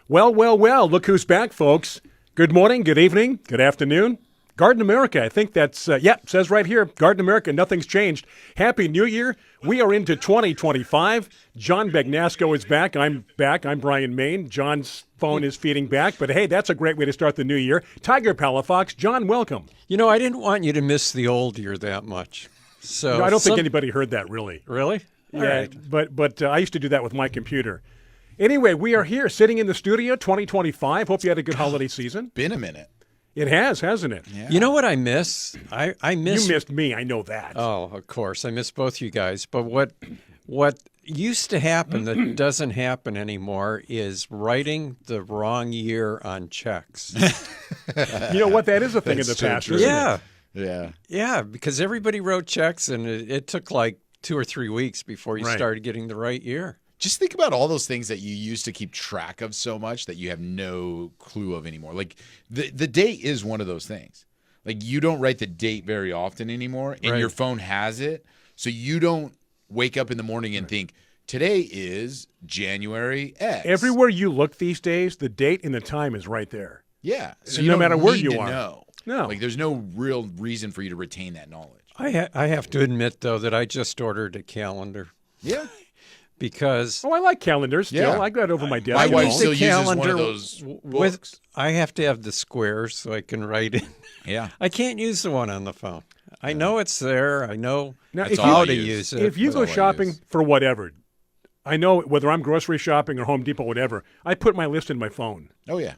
Well, well, well, look who's back, folks. Good morning, good evening, good afternoon. Garden America, I think that's, says right here, Garden America, nothing's changed. Happy New Year. We are into 2025. John Bagnasco is back. I'm back. I'm Brian Main. John's phone is feeding back, but hey, that's a great way to start the new year. Tiger Palafox, John, welcome. You know, I didn't want you to miss the old year that much. So No, I don't think anybody heard that, really. Really? Yeah, All right. but I used to do that with my computer. Anyway, we are here sitting in the studio, 2025. Hope you had a good holiday season. Been a minute. It has, hasn't it? Yeah. You know what I miss? I miss. You missed me, I know that. Oh, of course, I miss both you guys. But what used to happen that doesn't happen anymore is writing the wrong year on checks. You know what? That is a thing in That's the past, true. isn't Yeah, it? Yeah. yeah, because everybody wrote checks, and it took like 2 or 3 weeks before you Right. started getting the right year. Just think about all those things that you used to keep track of so much that you have no clue of anymore. Like the date is one of those things. Like you don't write the date very often anymore, and Right. your phone has it. So you don't wake up in the morning and think, today is January X. Everywhere you look these days, the date and the time is right there. Yeah. So No you don't matter where need you to are. know. No. Like there's no real reason for you to retain that knowledge. I have to admit, though, that I just ordered a calendar Yeah. because Oh, I like calendars still. Yeah. I got it over my desk. My at wife home. still uses one calendar of those with books. I have to have the squares so I can write it. Yeah. I can't use the one on the phone. I know it's there. I know Now, That's if all you, how I to use. use it. if you That's go all I shopping use. for whatever, I know whether I'm grocery shopping or Home Depot, whatever, I put my list in my phone. Oh yeah.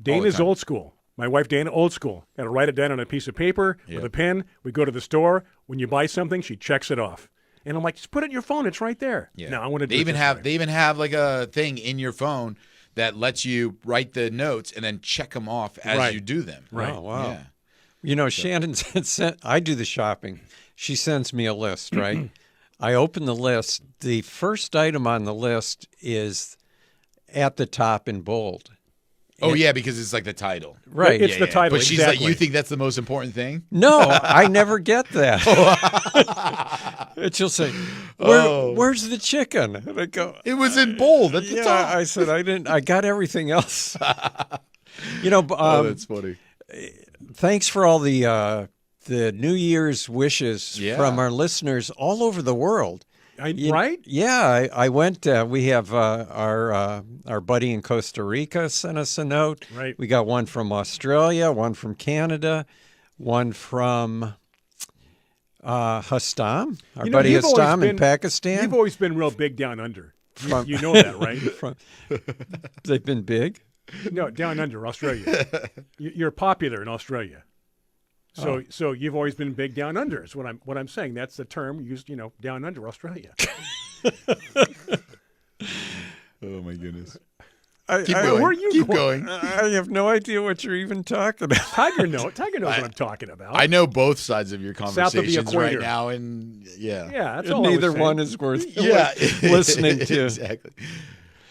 Dana's time. old school. My wife, Dana, old school. Got to write it down on a piece of paper with Yep. a pen. We go to the store. When you buy something, she checks it off. And I'm like, just put it in your phone. It's right there. Yeah. No, I want to do They it even this have way. they even have like a thing in your phone that lets you write the notes and then check them off as Right. you do them. Right. Oh, wow. Yeah. You know, Shannon sent, I do the shopping. She sends me a list, right? I open the list. The first item on the list is at the top in bold. Oh yeah, because it's like the title. Right. It's the title, But she's exactly. like, you think that's the most important thing? No, I never get that. And she'll say, where's the chicken? And I go, It was in bold at the yeah, top. I said, I got everything else. You know, that's funny. thanks for all the New Year's wishes Yeah. from our listeners all over the world. Right? Yeah, I went. We have our buddy in Costa Rica sent us a note. Right. We got one from Australia, one from Canada, one from Hastam, our You know, buddy you've always Hastam in been- Pakistan. You've always been real big down under. You know that, right? They've been big. No, down under, Australia. You're popular in Australia. So you've always been big down under is what I'm saying. That's the term used, down under Australia. Oh my goodness. Keep going. where are you Keep going? going. I have no idea what you're even talking about. Tiger knows what I'm talking about. I know both sides of your South of the conversations right equator. now, and yeah. Yeah, that's all I was Neither saying. one is worth Yeah. listening to. Exactly.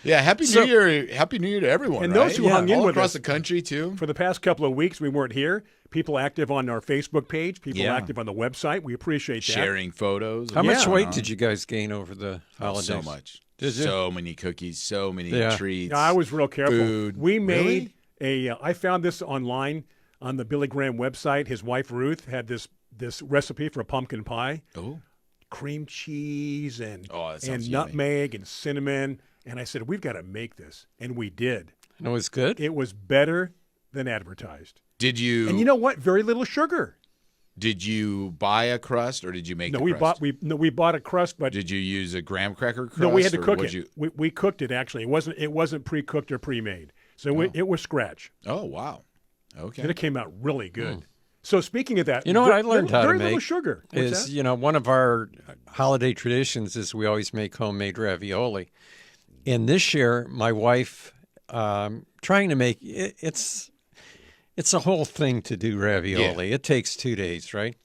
Yeah, Happy So- New Year. Happy New Year to everyone. And right? those who hung in all with across us the country too. For the past couple of weeks, we weren't here. People active on our Facebook page, people Yeah. active on the website. We appreciate that. Sharing photos. How much Yeah. weight did you guys gain over the Oh, holidays? so much. Did you? So many cookies, so many Yeah. treats. No, I was real careful. Food. We made I found this online on the Billy Graham website. His wife Ruth had this recipe for a pumpkin pie. Oh. Cream cheese and Oh, that sounds yummy. nutmeg and cinnamon. And I said, we've got to make this. And we did. It was good. It was better than advertised. Did you And you know what? Very little sugar. did you buy a crust or did you make No, the we crust? we bought a crust, but Did you use a graham cracker crust? no, we had to or cook what'd it. You... We cooked it actually. It wasn't pre-cooked or pre-made. So it was scratch. Oh, wow. Okay. And it came out really good. So speaking of that, You know what I learned how to very little make sugar. What's is, that? one of our holiday traditions is we always make homemade ravioli. And this year, my wife trying to make it's a whole thing to do ravioli. It takes 2 days, right?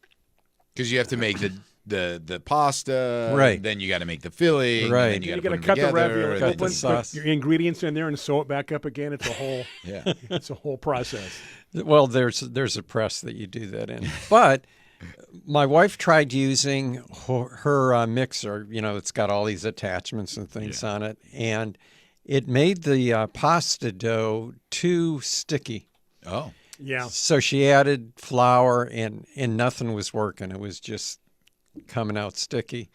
Because you have to make the pasta, Right. Then you got to make the filling, Right. And then you You got got to to put cut them the together, ravioli and cut open, the then- sauce. put your ingredients in there, and sew it back up again. It's a whole Yeah. it's a whole process. Well, there's a press that you do that in. But my wife tried using her mixer. It's got all these attachments and things on it, and it made the pasta dough too sticky. Oh. Yeah. So she added flour, and nothing was working. It was just coming out sticky.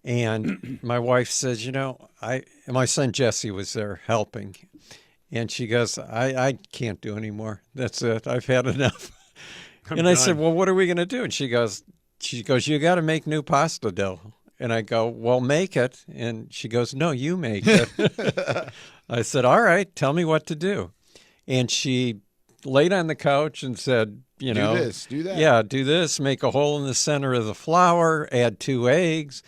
And my wife says, my son Jesse was there helping. And she goes, I can't do anymore. That's it. I've had enough. And I said, well, what are we going to do? And she goes, you got to make new pasta dough. And I go, well, make it. And she goes, no, you make it. I said, all right, tell me what to do. And she laid on the couch and said, do this, do that. Yeah, do this, make a hole in the center of the flour, add 2 eggs.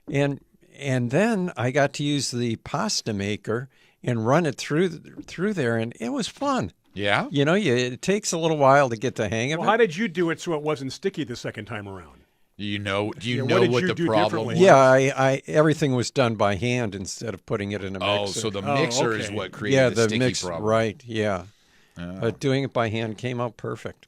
And then I got to use the pasta maker and run it through there, and it was fun. Yeah? It takes a little while to get the hang of it. How did you do it so it wasn't sticky the second time around? Do you know what what did the you do problem differently? was? Yeah, I everything was done by hand instead of putting it in a mixer. Oh, so the mixer is okay. what created the sticky mix, problem. right, yeah. But doing it by hand came out perfect.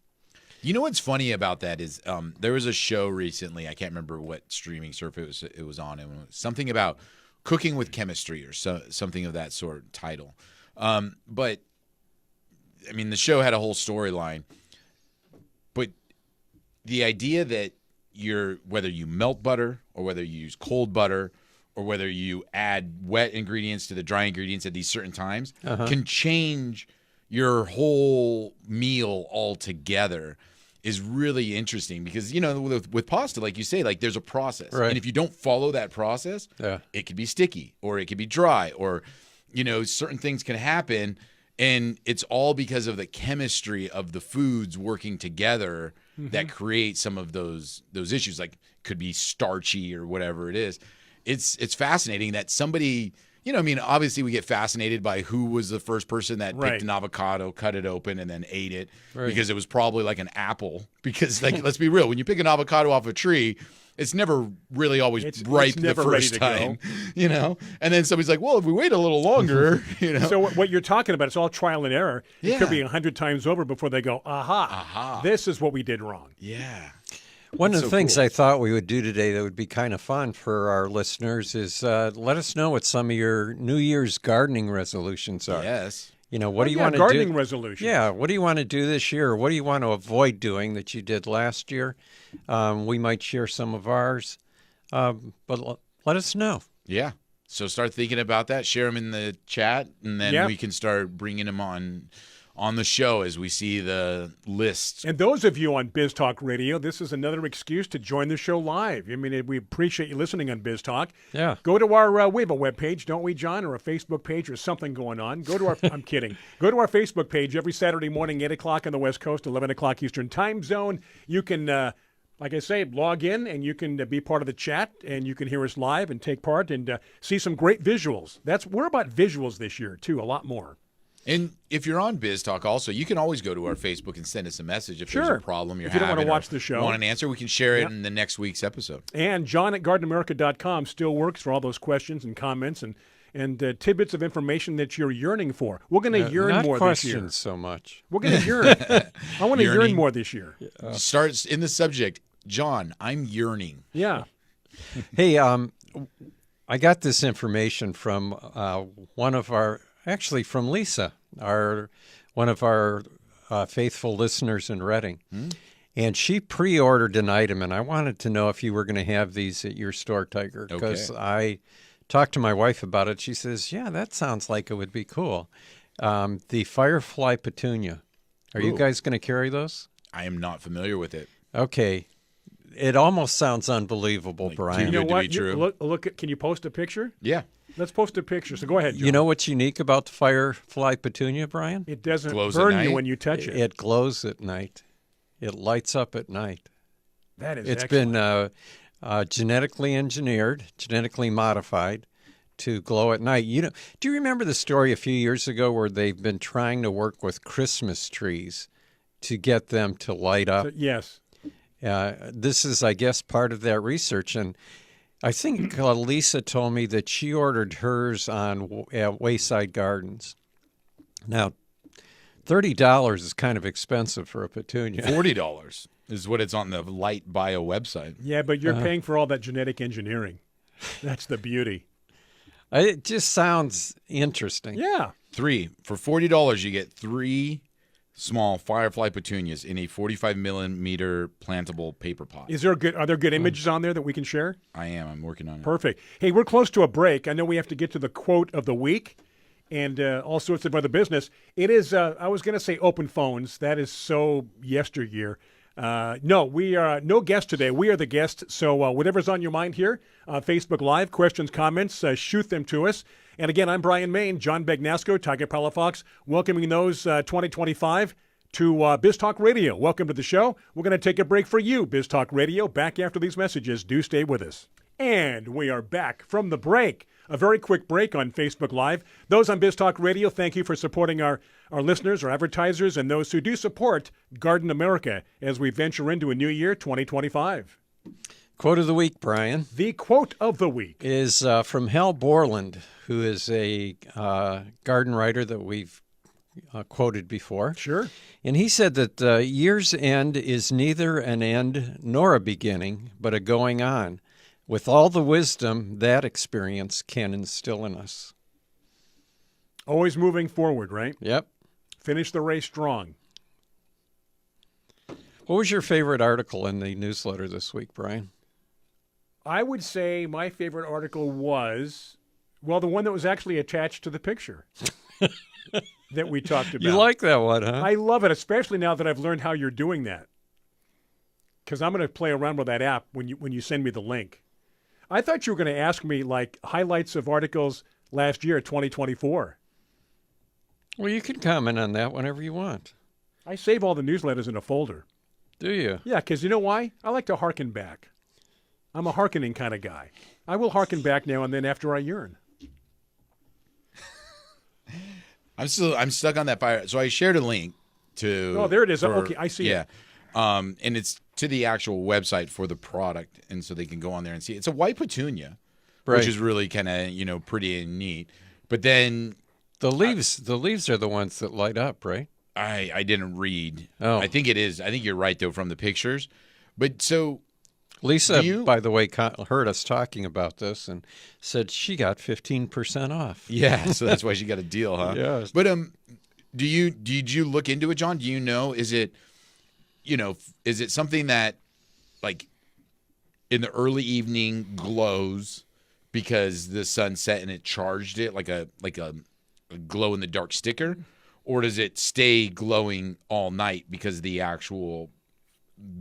You know what's funny about that is there was a show recently. I can't remember what streaming service it was on. It was something about cooking with chemistry or something of that sort title. But I mean, the show had a whole storyline. But the idea that whether you melt butter or whether you use cold butter or whether you add wet ingredients to the dry ingredients at these certain times can change your whole meal altogether is really interesting because, with pasta, like you say, like there's a process. Right. And if you don't follow that process, it could be sticky or it could be dry or, certain things can happen. And it's all because of the chemistry of the foods working together that create some of those issues. Like could be starchy or whatever it is. It's fascinating that somebody, obviously we get fascinated by who was the first person that picked an avocado, cut it open, and then ate it because it was probably like an apple. Because, let's be real, when you pick an avocado off a tree, it's never really always ripe the first time, And then somebody's like, well, if we wait a little longer, So what you're talking about, it's all trial and error. It could be 100 times over before they go, aha, this is what we did wrong. Yeah. One of the things I thought we would do today that would be kind of fun for our listeners is let us know what some of your New Year's gardening resolutions are. Yes. What do you want to do? Gardening resolution. Yeah. What do you want to do this year? Or what do you want to avoid doing that you did last year? We might share some of ours, but let us know. Yeah. So start thinking about that. Share them in the chat, and then we can start bringing them on the show as we see the list. And those of you on Biz Talk Radio, this is another excuse to join the show live. I mean, we appreciate you listening on Biz Talk. Yeah. Go to our, we have a webpage, don't we, John, or a Facebook page or something going on. Go to our, I'm kidding. Go to our Facebook page every Saturday morning, 8 o'clock on the West Coast, 11 o'clock Eastern Time Zone. You can, like I say, log in and you can be part of the chat and you can hear us live and take part and see some great visuals. We're about visuals this year, too, a lot more. And if you're on Biz Talk also, you can always go to our Facebook and send us a message if there's a problem you're if you don't having. want to watch the show. Want an answer, we can share it in the next week's episode. And John at GardenAmerica.com still works for all those questions and comments and tidbits of information that you're yearning for. We're going to yearn more this year. Not questions so much. We're going to yearn. I want to yearn more this year. Starts in the subject, John, I'm yearning. Yeah. Hey, I got this information from from Lisa, one of our faithful listeners in Reading. And she pre-ordered an item, and I wanted to know if you were going to have these at your store, Tiger, because I talked to my wife about it. She says, yeah, that sounds like it would be cool. The Firefly Petunia. Are you guys going to carry those? I am not familiar with it. Okay. It almost sounds unbelievable, Brian. You know to what? be true. Look. Can you post a picture? Yeah. Let's post a picture. So go ahead, John. You know what's unique about the Firefly Petunia, Brian? It doesn't Glows at burn night? you when you touch it. It glows at night. It lights up at night. That is It's excellent. been genetically engineered, genetically modified to glow at night. Do you remember the story a few years ago where they've been trying to work with Christmas trees to get them to light up? Yes. This is, I guess, part of that research. And I think Lisa told me that she ordered hers at Wayside Gardens. Now, $30 is kind of expensive for a petunia. $40 is what it's on the Light Bio website. Yeah, but you're paying for all that genetic engineering. That's the beauty. It just sounds interesting. Yeah. 3 for $40. You get 3 small firefly petunias in a 45 millimeter plantable paper pot. Are there good images on there that we can share? I'm working on it. Perfect. Hey, we're close to a break. I know we have to get to the quote of the week and all sorts of other business. It is, I was going to say open phones. That is so yesteryear. No, we are no guest today. We are the guest. So whatever's on your mind here, Facebook Live, questions, comments, shoot them to us. And again, I'm Brian Main, John Begnasco, Tiger Palafox, welcoming those 2025 to Biz Talk Radio. Welcome to the show. We're going to take a break for you, Biz Talk Radio. Back after these messages. Do stay with us. And we are back from the break. A very quick break on Facebook Live. Those on Biz Talk Radio, thank you for supporting our listeners, our advertisers, and those who do support Garden America as we venture into a new year, 2025. Quote of the week, Brian. The quote of the week is from Hal Borland, who is a garden writer that we've quoted before. Sure. And he said that year's end is neither an end nor a beginning, but a going on, with all the wisdom that experience can instill in us. Always moving forward, right? Yep. Finish the race strong. What was your favorite article in the newsletter this week, Brian? I would say my favorite article was, well, the one that was actually attached to the picture that we talked about. You like that one, huh? I love it, especially now that I've learned how you're doing that. Because I'm going to play around with that app when you send me the link. I thought you were going to ask me, like, highlights of articles last year, 2024. Well, you can comment on that whenever you want. I save all the newsletters in a folder. Do you? Yeah, because you know why? I like to hearken back. I'm a hearkening kind of guy. I will hearken back now and then after I yearn. I'm stuck on that fire. So I shared a link to. Oh, there it is. Okay, I see it. And it's to the actual website for the product, and so they can go on there and see. It's a white petunia, Right. which is really kind of pretty and neat. But then The leaves are the ones that light up, right? I didn't read. Oh. I think it is. I think you're right though from the pictures. But so Lisa, by the way, heard us talking about this and said she got 15% off. yeah, so that's why she got a deal, huh? Yeah. But did you look into it, John? Do you know, is it something that like in the early evening glows because the sun set and it charged it like a glow in the dark sticker, or does it stay glowing all night because of the actual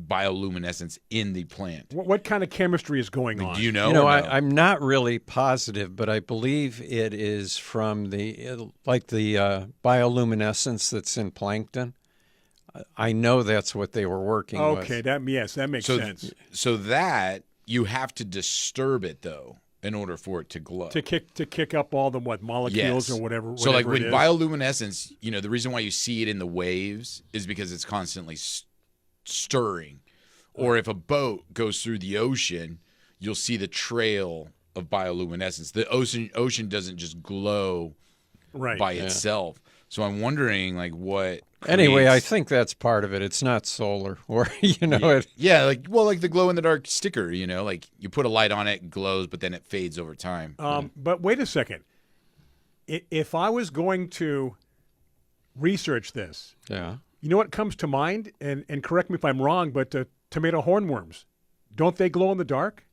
bioluminescence in the plant? What kind of chemistry is going on? Do you know? I'm not really positive, but I believe it is from the bioluminescence that's in plankton. I know that's what they were working with. Okay, that makes sense. So that you have to disturb it though in order for it to glow. To kick up all the molecules or whatever. So like with it is. bioluminescence, the reason why you see it in the waves is because it's constantly stirring. Or if a boat goes through the ocean, you'll see the trail of bioluminescence. The ocean doesn't just glow by itself. So I'm wondering like what Anyway, I think that's part of it. It's not solar, or like the glow in the dark sticker. Like you put a light on it, it glows, but then it fades over time. But wait a second. If I was going to research this, yeah, you know what comes to mind? And correct me if I'm wrong, but tomato hornworms, don't they glow in the dark?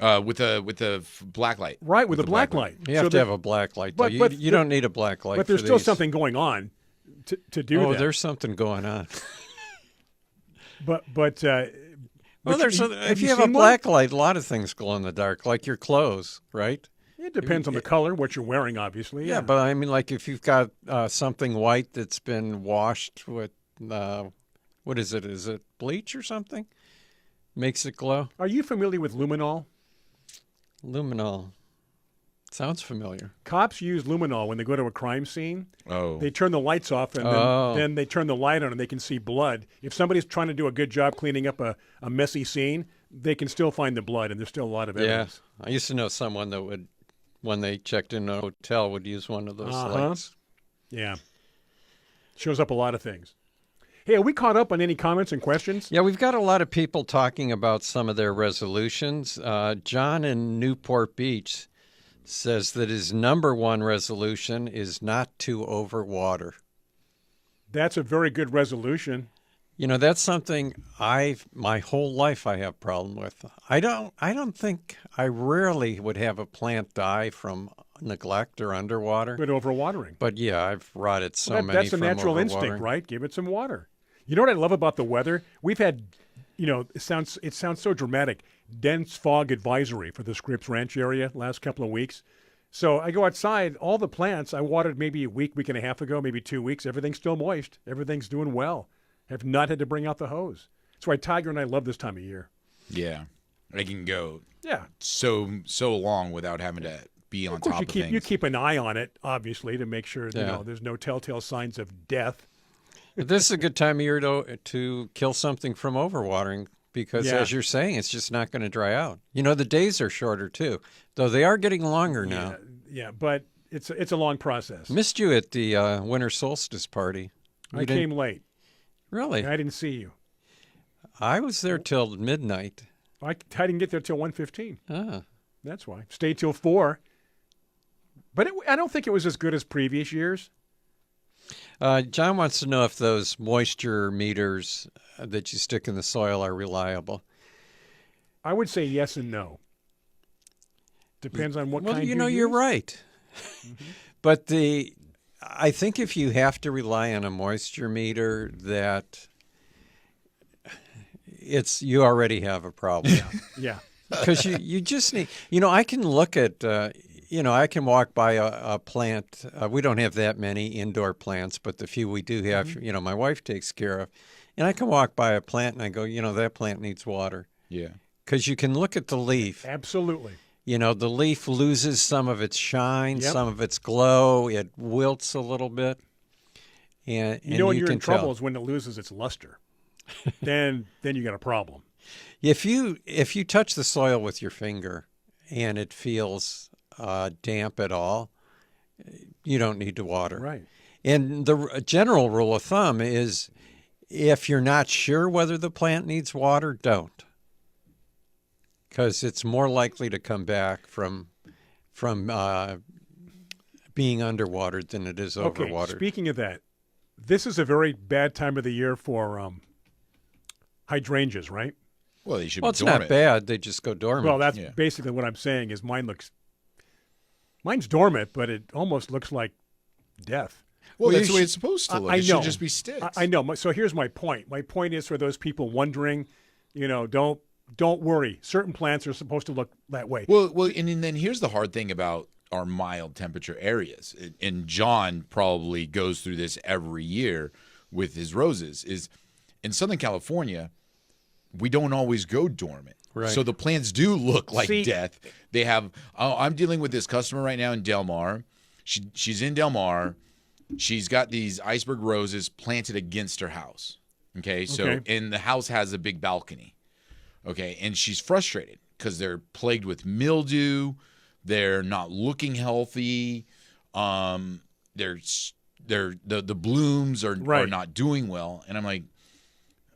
With a black light, right? With a black light. You have to have a black light. But you don't need a black light. But there's still something going on to do that. Oh, there's something going on. If you have a black light, a lot of things glow in the dark, like your clothes, right? It depends on the color, what you're wearing, obviously. Yeah, but I mean, like if you've got something white that's been washed with, what is it? Is it bleach or something? Makes it glow? Are you familiar with luminol? Luminol. Sounds familiar. Cops use luminol when they go to a crime scene. Oh. They turn the lights off, and then they turn the light on, and they can see blood. If somebody's trying to do a good job cleaning up a messy scene, they can still find the blood, and there's still a lot of evidence. Yeah. I used to know someone that would, when they checked in a hotel, would use one of those lights. Yeah. Shows up a lot of things. Hey, are we caught up on any comments and questions? Yeah, we've got a lot of people talking about some of their resolutions. John in Newport Beach says that his number one resolution is not to overwater. That's a very good resolution. You know, that's something my whole life I have problem with. I rarely would have a plant die from neglect or underwater. But overwatering. But yeah, I've rotted so many That's a from natural overwatering. instinct, right? Give it some water. You know what I love about the weather? We've had, it sounds so dramatic, dense fog advisory for the Scripps Ranch area last couple of weeks. So I go outside, all the plants I watered maybe a week and a half ago, maybe 2 weeks, everything's still moist. Everything's doing well. Have not had to bring out the hose. That's why Tiger and I love this time of year. Yeah. I can go Yeah. so long without having to be on top of things. You keep an eye on it, obviously, to make sure there's no telltale signs of death. But this is a good time of year to kill something from overwatering because, as you're saying, it's just not going to dry out. You know, the days are shorter, too, though they are getting longer now. Yeah, but it's a long process. Missed you at the winter solstice party. I came late. Really? I didn't see you. I was there till midnight. I didn't get there till 1:15. Ah. That's why. Stayed till 4. But I don't think it was as good as previous years. John wants to know if those moisture meters that you stick in the soil are reliable. I would say yes and no. Depends on what kind you use. Well, you're right. Mm-hmm. But I think if you have to rely on a moisture meter, that you already have a problem. Yeah. Because you just need, I can look at, I can walk by a plant. We don't have that many indoor plants, but the few we do have, my wife takes care of. And I can walk by a plant and I go, that plant needs water. Yeah. Because you can look at the leaf. Absolutely. The leaf loses some of its shine, some of its glow. It wilts a little bit. And when you're in trouble is when it loses its luster. then you got a problem. If you touch the soil with your finger and it feels damp at all, you don't need to water. Right. And the general rule of thumb is if you're not sure whether the plant needs water, don't. Because it's more likely to come back from being underwatered than it is overwatered. Okay, speaking of that, this is a very bad time of the year for hydrangeas, right? Well, they should be dormant. It's not bad. They just go dormant. Well, that's basically what I'm saying is mine's dormant, but it almost looks like death. Well, that's the way it's supposed to look. It should just be sticks. I know. So here's my point. My point is for those people wondering, don't worry. Certain plants are supposed to look that way. Well, and then here's the hard thing about our mild temperature areas, and John probably goes through this every year with his roses, is in Southern California, we don't always go dormant. Right. So the plants do look like death. They have, I'm dealing with this customer right now in Del Mar. She's in Del Mar. She's got these iceberg roses planted against her house. Okay. And the house has a big balcony. Okay. And she's frustrated because they're plagued with mildew. They're not looking healthy. The blooms are not doing well. And I'm like,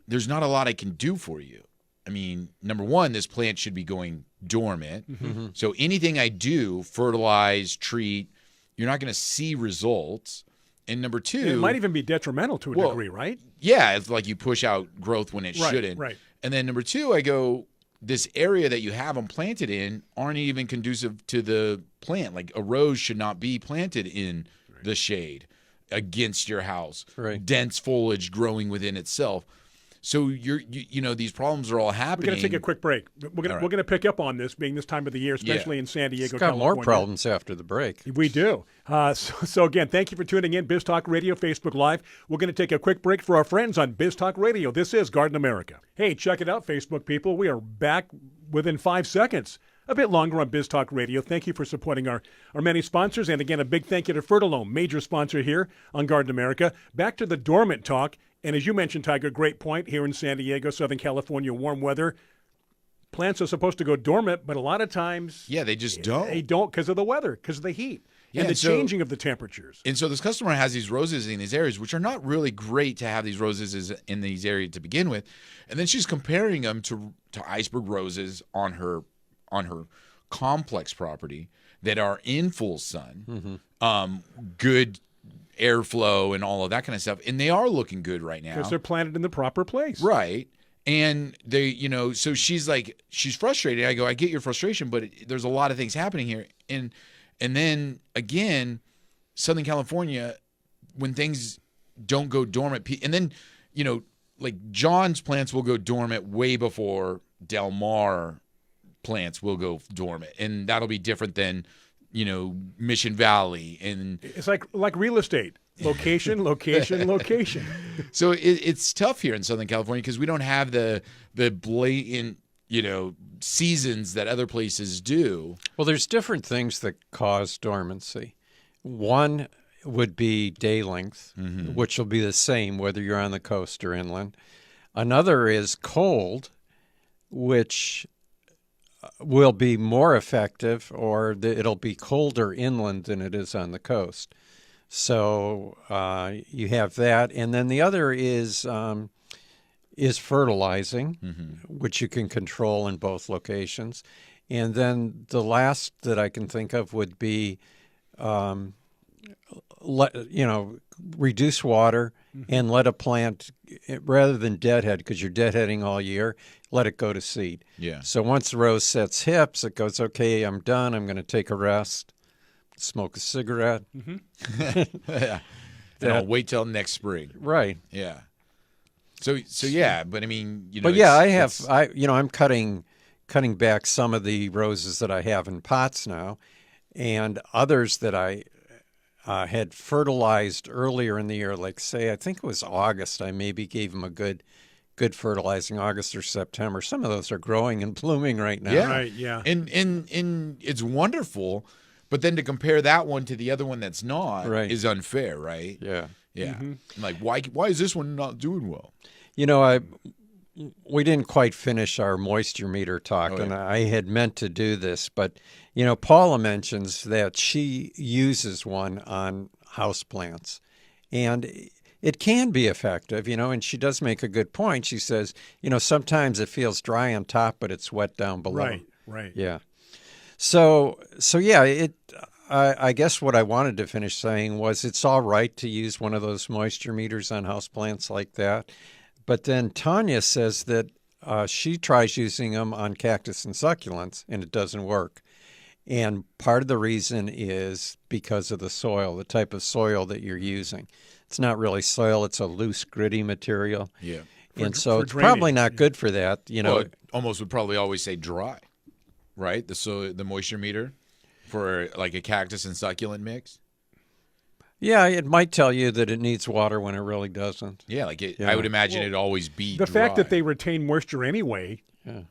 there's not a lot I can do for you. I mean, number one, this plant should be going dormant. Mm-hmm. So anything I do, fertilize, treat, you're not going to see results. And number two, it might even be detrimental to a degree, right? Yeah, it's like you push out growth when it shouldn't. Right. And then number two, I go, this area that you have them planted in aren't even conducive to the plant. Like a rose should not be planted in the shade against your house. Right. Dense foliage growing within itself. So these problems are all happening. We're going to take a quick break. We're going to pick up on this being this time of the year, especially in San Diego, California. Got more California. problems after the break. We do. So again, thank you for tuning in. Biz Talk Radio, Facebook Live. We're going to take a quick break for our friends on Biz Talk Radio. This is Garden America. Hey, check it out, Facebook people. We are back within 5 seconds. A bit longer on Biz Talk Radio. Thank you for supporting our many sponsors. And again, a big thank you to Fertilome, major sponsor here on Garden America. Back to the dormant talk. And as you mentioned, Tiger, great point here in San Diego, Southern California, warm weather. Plants are supposed to go dormant, but a lot of times they just don't. They don't because of the weather, because of the heat, and the changing of the temperatures. And so this customer has these roses in these areas, which are not really great to have these roses in these areas to begin with. And then she's comparing them to iceberg roses on her complex property. that are in full sun, good airflow and all of that kind of stuff, and they are looking good right now because they're planted in the proper place. Right. And they, so she's like, she's frustrated. I go, I get your frustration, but there's a lot of things happening here. And then again, Southern California, when things don't go dormant, and then, like John's plants will go dormant way before Del Mar plants will go dormant. And that'll be different than, Mission Valley. And it's like real estate. Location, location, location. So it's tough here in Southern California because we don't have the blatant, seasons that other places do. Well, there's different things that cause dormancy. One would be day length, which will be the same whether you're on the coast or inland. Another is cold, which will be more effective, or it'll be colder inland than it is on the coast. So you have that, and then the other is fertilizing, which you can control in both locations, and then the last that I can think of would be, reduce water and let a plant, rather than deadhead, because you're deadheading all year, let it go to seed. Yeah. So once the rose sets hips, it goes, okay, I'm done. I'm going to take a rest. Smoke a cigarette. Yeah. And I'll wait till next spring. Right. Yeah. So yeah, but I mean, But yeah, I'm cutting back some of the roses that I have in pots now, and others that I had fertilized earlier in the year, like say, I think it was August. I maybe gave them a good fertilizing, August or September. Some of those are growing and blooming right now. Yeah. Right. Yeah. And it's wonderful. But then to compare that one to the other one that's not is unfair, right? Yeah. Yeah. Like, why is this one not doing well? We didn't quite finish our moisture meter talk, and I had meant to do this, but, Paula mentions that she uses one on houseplants, and it can be effective, and she does make a good point. She says, sometimes it feels dry on top, but it's wet down below. Right. Yeah. So yeah, I guess what I wanted to finish saying was it's all right to use one of those moisture meters on houseplants like that. But then Tanya says that she tries using them on cactus and succulents, and it doesn't work. And part of the reason is because of the soil, the type of soil that you're using. It's not really soil. It's a loose, gritty material. Yeah. It's probably not good for that. Well, it almost would probably always say dry. Right, the moisture meter for like a cactus and succulent mix. Yeah, it might tell you that it needs water when it really doesn't. Yeah, I would imagine it'd always be the dry. fact that they retain moisture anyway. Yeah.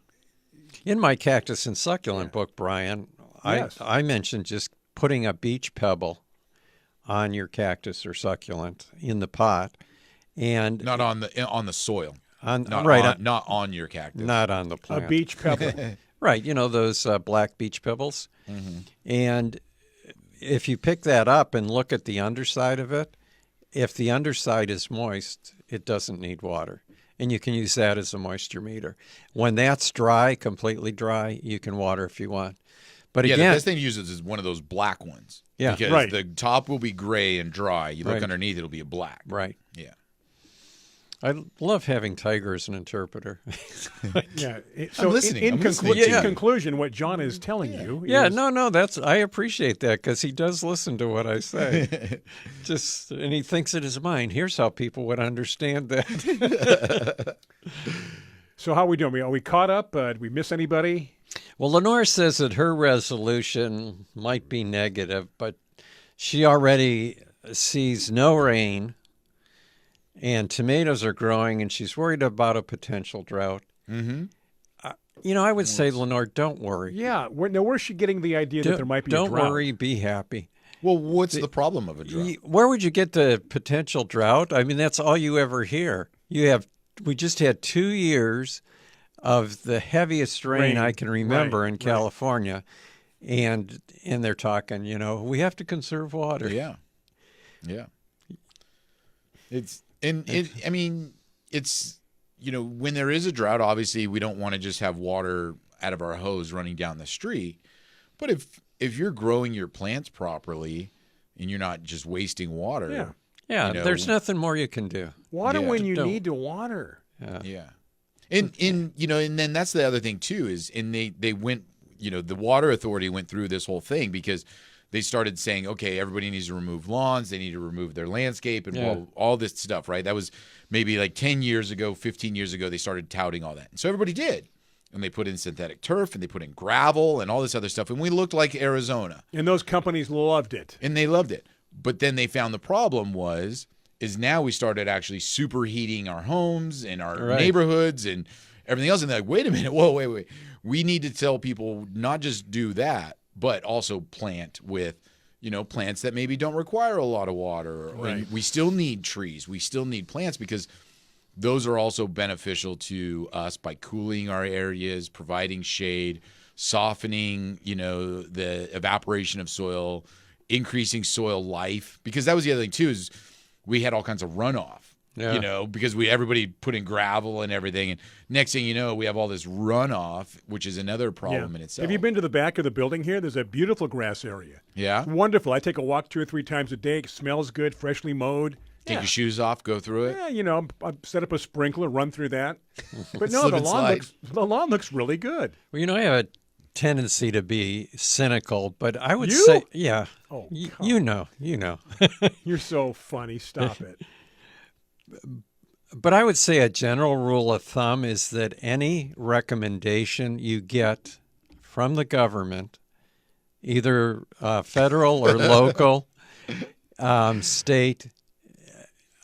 In my cactus and succulent book, Brian, I mentioned just putting a beach pebble on your cactus or succulent in the pot, and not on the soil. Not on your cactus. Not on the plant. A beach pebble. Right, those black beach pebbles. And if you pick that up and look at the underside of it, if the underside is moist, it doesn't need water. And you can use that as a moisture meter. When that's dry, completely dry, you can water if you want. But again, the best thing to use is one of those black ones. Yeah. Because the top will be gray and dry. You look underneath, it'll be a black. Right. Yeah. I love having Tiger as an interpreter. Yeah. So I'm listening. In conclusion, what John is telling you is... I appreciate that because he does listen to what I say. And he thinks in his mind, here's how people would understand that. So how are we doing? Are we caught up? Did we miss anybody? Well, Lenore says that her resolution might be negative, but she already sees no rain. And tomatoes are growing, and she's worried about a potential drought. Mm-hmm. I would say, Lenore, don't worry. Yeah. Where's she getting the idea that there might be a drought? Don't worry, be happy. Well, what's the problem of a drought? Where would you get the potential drought? I mean, that's all you ever hear. We just had 2 years of the heaviest rain I can remember in California. And they're talking, we have to conserve water. Yeah. Yeah. It's when there is a drought, obviously we don't want to just have water out of our hose running down the street. But if if you're growing your plants properly and you're not just wasting water. Yeah. Yeah, you know, there's nothing more you can do. Water Yeah. when you Don't. need to water. Yeah. And you know, and then that's the other thing too is, and they went, you know, the water authority went through this whole thing because they started saying, okay, everybody needs to remove lawns, they need to remove their landscape and all this stuff, right? That was maybe like 10 years ago, 15 years ago, they started touting all that. And so everybody did. And they put in synthetic turf and they put in gravel and all this other stuff. And we looked like Arizona. And those companies loved it. And they loved it. But then they found the problem is now we started actually superheating our homes and our neighborhoods and everything else. And they're like, wait a minute, wait. We need to tell people not just do that, but also plant with, you know, plants that maybe don't require a lot of water. And we still need trees. We still need plants because those are also beneficial to us by cooling our areas, providing shade, softening, you know, the evaporation of soil, increasing soil life. Because that was the other thing too, is we had all kinds of runoff. Yeah. You know, because everybody put in gravel and everything, and next thing you know, we have all this runoff, which is another problem in itself. Have you been to the back of the building here? There's a beautiful grass area. Yeah, Wonderful. I take a walk 2 or 3 times a day. It smells good, freshly mowed. Take your shoes off, go through it. Yeah, you know, I set up a sprinkler, run through that. But no, Slip the and lawn slide. looks really good. Well, you know, I have a tendency to be cynical, but I would You? say, yeah, Oh, you know. You're so funny. Stop it. But I would say a general rule of thumb is that any recommendation you get from the government, either federal or local, state,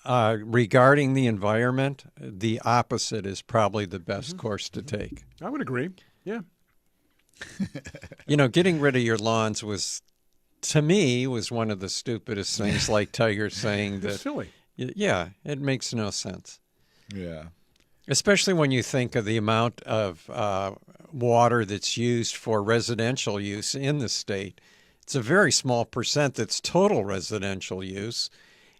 regarding the environment, the opposite is probably the best course to take. I would agree. Yeah. You know, getting rid of your lawns to me, was one of the stupidest things, like Tiger saying It's that. silly. Yeah, it makes no sense. Yeah. Especially when you think of the amount of water that's used for residential use in the state. It's a very small percent that's total residential use,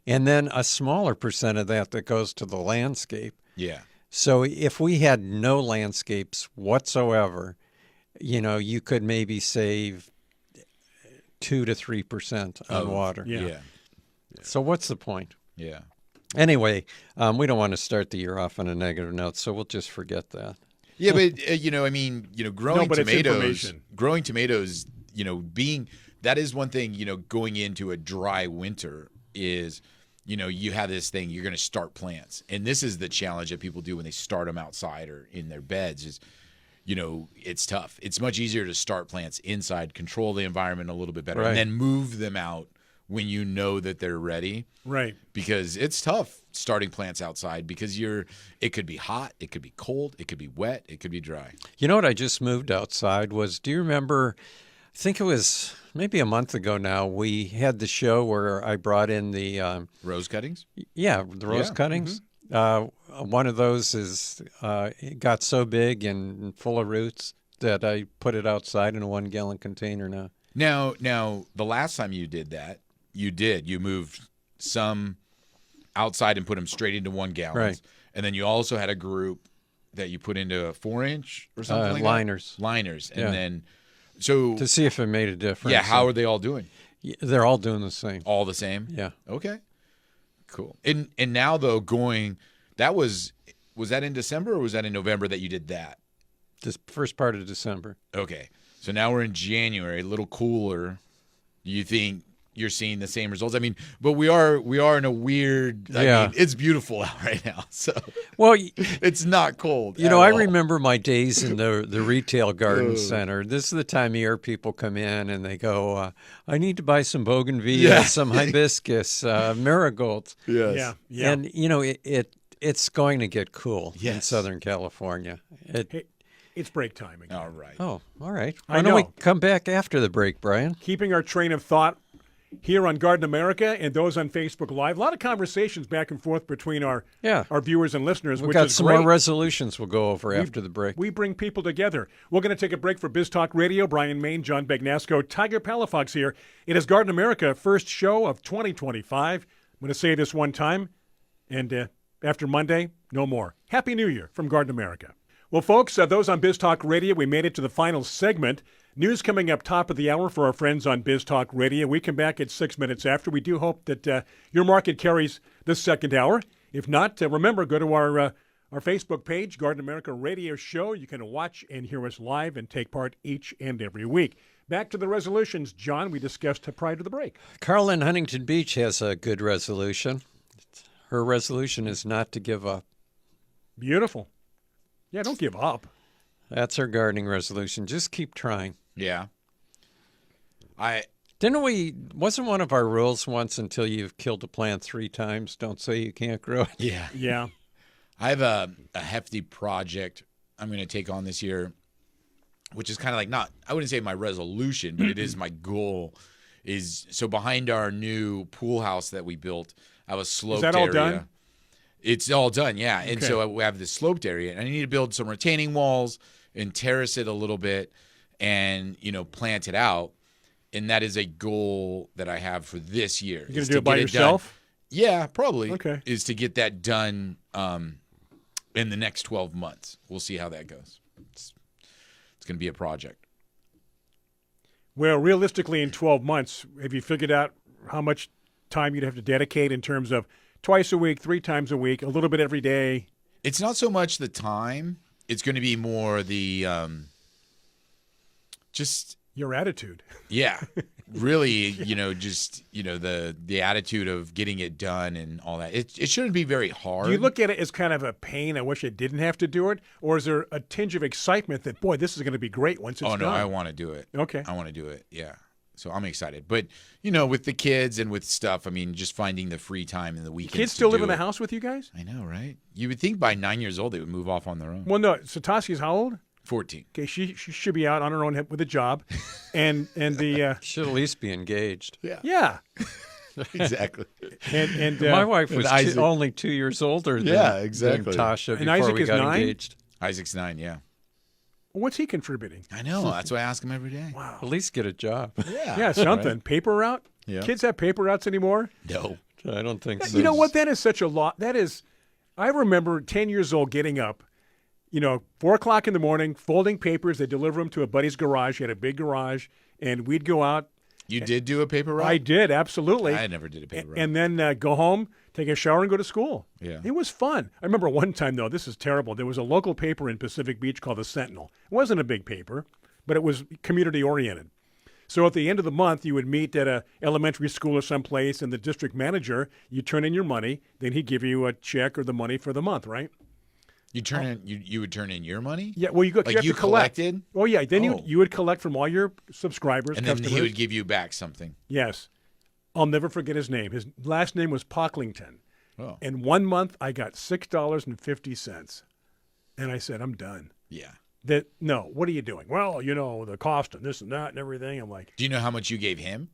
and then a smaller percent of that goes to the landscape. Yeah. So if we had no landscapes whatsoever, you know, you could maybe save 2 to 3% on water. Yeah. So what's the point? Yeah. Anyway, we don't want to start the year off on a negative note, so we'll just forget that. Yeah, but you know, I mean, you know, growing but it's tomatoes, information. you know, that is one thing, you know, going into a dry winter is, you know, you have this thing, you're going to start plants. And this is the challenge that people do when they start them outside or in their beds is, you know, it's tough. It's much easier to start plants inside, control the environment a little bit better, and then move them out when you know that they're ready. Right. Because it's tough starting plants outside because it could be hot, it could be cold, it could be wet, it could be dry. You know what I just moved outside was, do you remember, I think it was maybe a month ago now, we had the show where I brought in the Rose cuttings? the rose cuttings. One of those it got so big and full of roots that I put it outside in a 1-gallon container now. Now, the last time you did that, you moved some outside and put them straight into 1 gallons. Right. And then you also had a group that you put into a 4-inch or something like liners. that? Liners. And Yeah. then, so, To see if it made a difference. yeah, how are they all doing? They're all doing the same. All the same? Yeah. Okay. Cool. And now, though, that was that in December or was that in November that you did that? This first part of December. Okay. So now we're in January, a little cooler. Do you think you're seeing the same results? I mean, but we are in a weird, I mean, it's beautiful out right now. So Well, it's not cold. you know, I at all. remember my days in the retail garden center. This is the time of year people come in and they go, I need to buy some bougainvillea, some hibiscus, marigolds. Yes. Yeah. Yeah. And, you know, it's going to get cool in Yes. Southern California. Hey, it's break time again. All right. Oh, all right. I Why don't we know. come back after the break, Brian? Keeping our train of thought here on Garden America and those on Facebook Live. A lot of conversations back and forth between our viewers and listeners, We've which got is some great. more resolutions we'll go over after the break. We bring people together. We're going to take a break for Biz Talk Radio. Brian Main, John Bagnasco, Tiger Palafox here. It is Garden America, first show of 2025. I'm going to say this one time, and after Monday, no more. Happy New Year from Garden America. Well, folks, those on Biz Talk Radio, we made it to the final segment. News coming up top of the hour for our friends on Biz Talk Radio. We come back at 6 minutes after. We do hope that your market carries this second hour. If not, remember, go to our Facebook page, Garden America Radio Show. You can watch and hear us live and take part each and every week. Back to the resolutions, John, we discussed prior to the break. Carl in Huntington Beach has a good resolution. Her resolution is not to give up. Beautiful. Yeah, don't give up. That's her gardening resolution. Just keep trying. Yeah. Wasn't one of our rules once, until you've killed a plant 3 times, don't say you can't grow it? Yeah. Yeah. I have a hefty project I'm going to take on this year, which is kind of like I wouldn't say my resolution, but it is my goal. So behind our new pool house that we built, I have a sloped area. Is that all done? It's all done, yeah. And Okay. so we have this sloped area, and I need to build some retaining walls and terrace it a little bit and, plant it out. And that is a goal that I have for this year. You're going to do it by yourself? Yeah, probably. Okay. Is to get that done in the next 12 months. We'll see how that goes. It's going to be a project. Well, realistically, in 12 months, have you figured out how much time you'd have to dedicate in terms of twice a week, 3 times a week, a little bit every day? It's not so much the time. It's going to be more the just your attitude. Yeah. Really, the attitude of getting it done and all that. It shouldn't be very hard. Do you look at it as kind of a pain? I wish I didn't have to do it. Or is there a tinge of excitement that, boy, this is going to be great once it's done? Oh, no, I want to do it. Okay. I want to do it. Yeah. So I'm excited. But, with the kids and with stuff, just finding the free time in the weekends. Kids still live in the house with you guys? I know, right? You would think by 9 years old they would move off on their own. Well, no. Satoski's how old? 14. Okay, she should be out on her own with a job, and the should at least be engaged. yeah, exactly. And my wife was Isaac, only 2 years older than, exactly. than Tasha And before Isaac we is got 9? engaged. Isaac's 9, yeah. What's he contributing? I know. That's why I ask him every day. Wow. At least get a job. Yeah, something. Right? Paper route? Yeah. Kids have paper routes anymore? No. I don't think so. You know what? That is such a lot. That is, I remember 10 years old getting up, 4 o'clock in the morning, folding papers. They deliver them to a buddy's garage. He had a big garage, and we'd go out. You did do a paper route? I did, absolutely. I never did a paper route. And then go home, take a shower, and go to school. Yeah. It was fun. I remember one time, though, this is terrible. There was a local paper in Pacific Beach called the Sentinel. It wasn't a big paper, but it was community-oriented. So at the end of the month, you would meet at a elementary school or someplace, and the district manager, you turn in your money, then he'd give you a check or the money for the month, right? You would turn in your money? Yeah, well, you have to collect. Collected? Oh, yeah. Then you would collect from all your subscribers, and then customers. he would give you back something. Yes. I'll never forget his name. His last name was Pocklington. Oh. And 1 month, I got $6.50. And I said, I'm done. Yeah. No, what are you doing? Well, the cost and this and that and everything. I'm like, do you know how much you gave him?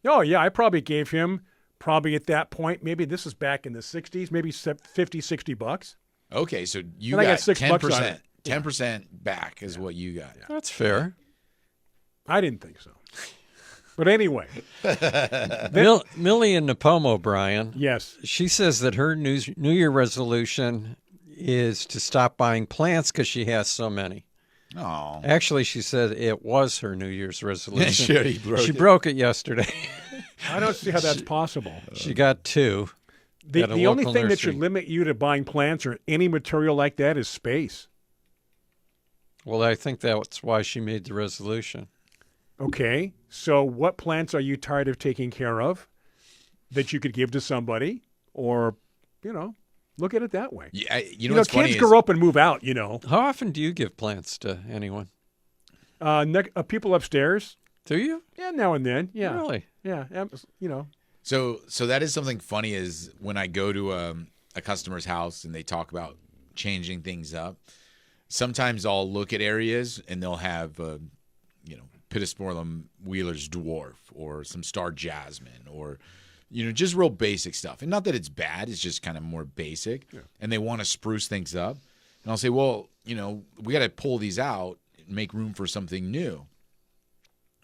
oh, yeah, I probably gave him at that point, maybe this is back in the 60s, maybe 50, 60 bucks. Okay, so you And I got got $6 on 10%. it. 10% back is what you got. Yeah. That's fair. I didn't think so. But anyway. Millie in Napomo, Brian. Yes. She says that her New Year resolution is to stop buying plants because she has so many. Oh. Actually, she said it was her New Year's resolution. She broke it yesterday. I don't see how that's possible. She got 2. The only thing that nursery. should limit you to buying plants or any material like that is space. Well, I think that's why she made the resolution. Okay. So what plants are you tired of taking care of that you could give to somebody or, look at it that way? Yeah, what's funny kids is, grow up and move out, How often do you give plants to anyone? People upstairs. Do you? Yeah, now and then. Yeah. Really? Yeah. So that is something funny is when I go to a customer's house and they talk about changing things up, sometimes I'll look at areas and they'll have, Pittosporum Wheeler's Dwarf or some Star Jasmine or, just real basic stuff. And not that it's bad, it's just kind of more basic. Yeah. And they want to spruce things up. And I'll say, well, we got to pull these out and make room for something new.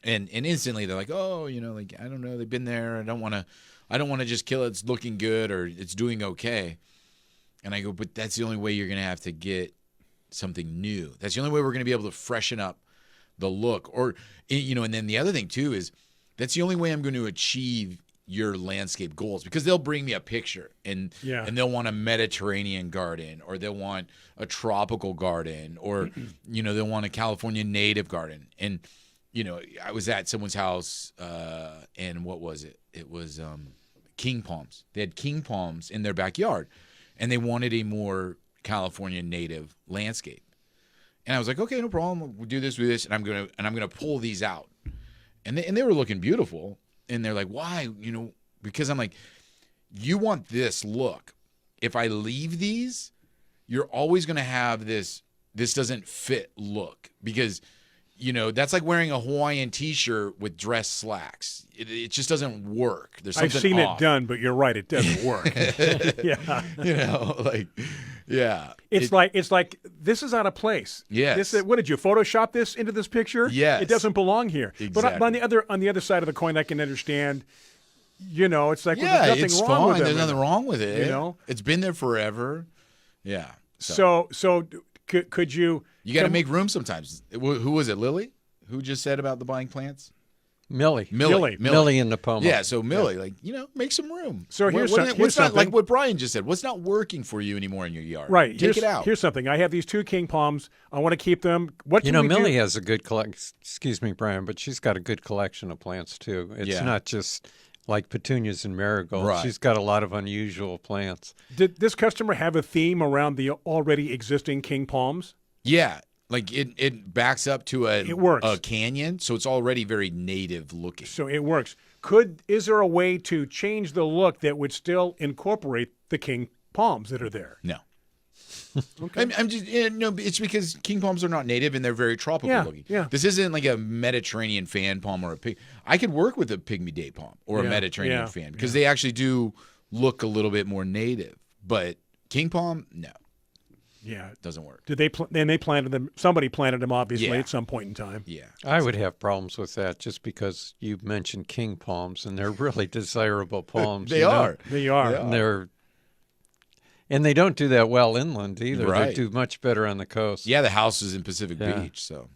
And instantly they're like, oh, I don't know, they've been there. I don't want to just kill it. It's looking good or it's doing okay. And I go, but that's the only way you're going to have to get something new. That's the only way we're going to be able to freshen up the look. Or, and then the other thing too is that's the only way I'm going to achieve your landscape goals, because they'll bring me a picture and they'll want a Mediterranean garden, or they'll want a tropical garden, or they'll want a California native garden. And I was at someone's house and what was it? It was king palms. They had king palms in their backyard, and they wanted a more California native landscape. And I was like, okay, no problem. We'll do this, and I'm gonna pull these out. And they were looking beautiful. And they're like, why? Because I'm like, you want this look. If I leave these, you're always going to have this doesn't fit look. Because, that's like wearing a Hawaiian T-shirt with dress slacks. It just doesn't work. There's something I've seen off. it done, but you're right. It doesn't work. Yeah. Yeah. It's like this is out of place. Yes. What did you Photoshop this into this picture? Yes. It doesn't belong here. Exactly. But on the other side of the coin, I can understand. It's like yeah, there's it's nothing wrong fine. with it. There's nothing wrong with it. It's been there forever. Yeah. So could you? You got to make room sometimes. Who was it? Lily? Who just said about the buying plants? Millie in Napomo. Yeah, so Millie, make some room. So here's what's something. not, like what Brian just said. What's not working for you anymore in your yard? Right. Take it out. Here's something. I have these 2 king palms. I want to keep them. What can we Millie do? has a good collection. Excuse me, Brian, but she's got a good collection of plants too. It's not just like petunias and marigolds. Right. She's got a lot of unusual plants. Did this customer have a theme around the already existing king palms? Yeah. Like it backs up to It works. a canyon, so it's already very native looking. So it works. Is there a way to change the look that would still incorporate the king palms that are there? No. Okay. I'm just no. It's because king palms are not native and they're very tropical looking. Yeah. This isn't like a Mediterranean fan palm or a pig. I could work with a pygmy date palm or a Mediterranean fan because they actually do look a little bit more native. But king palm, no. Yeah, it doesn't work. Did they? They planted them. Somebody planted them, obviously, Yeah. at some point in time. Yeah, I would have problems with that just because you mentioned king palms, and they're really desirable palms. They are. They are. And they don't do that well inland either. Right. They do much better on the coast. Yeah, the house is in Pacific Yeah. Beach, so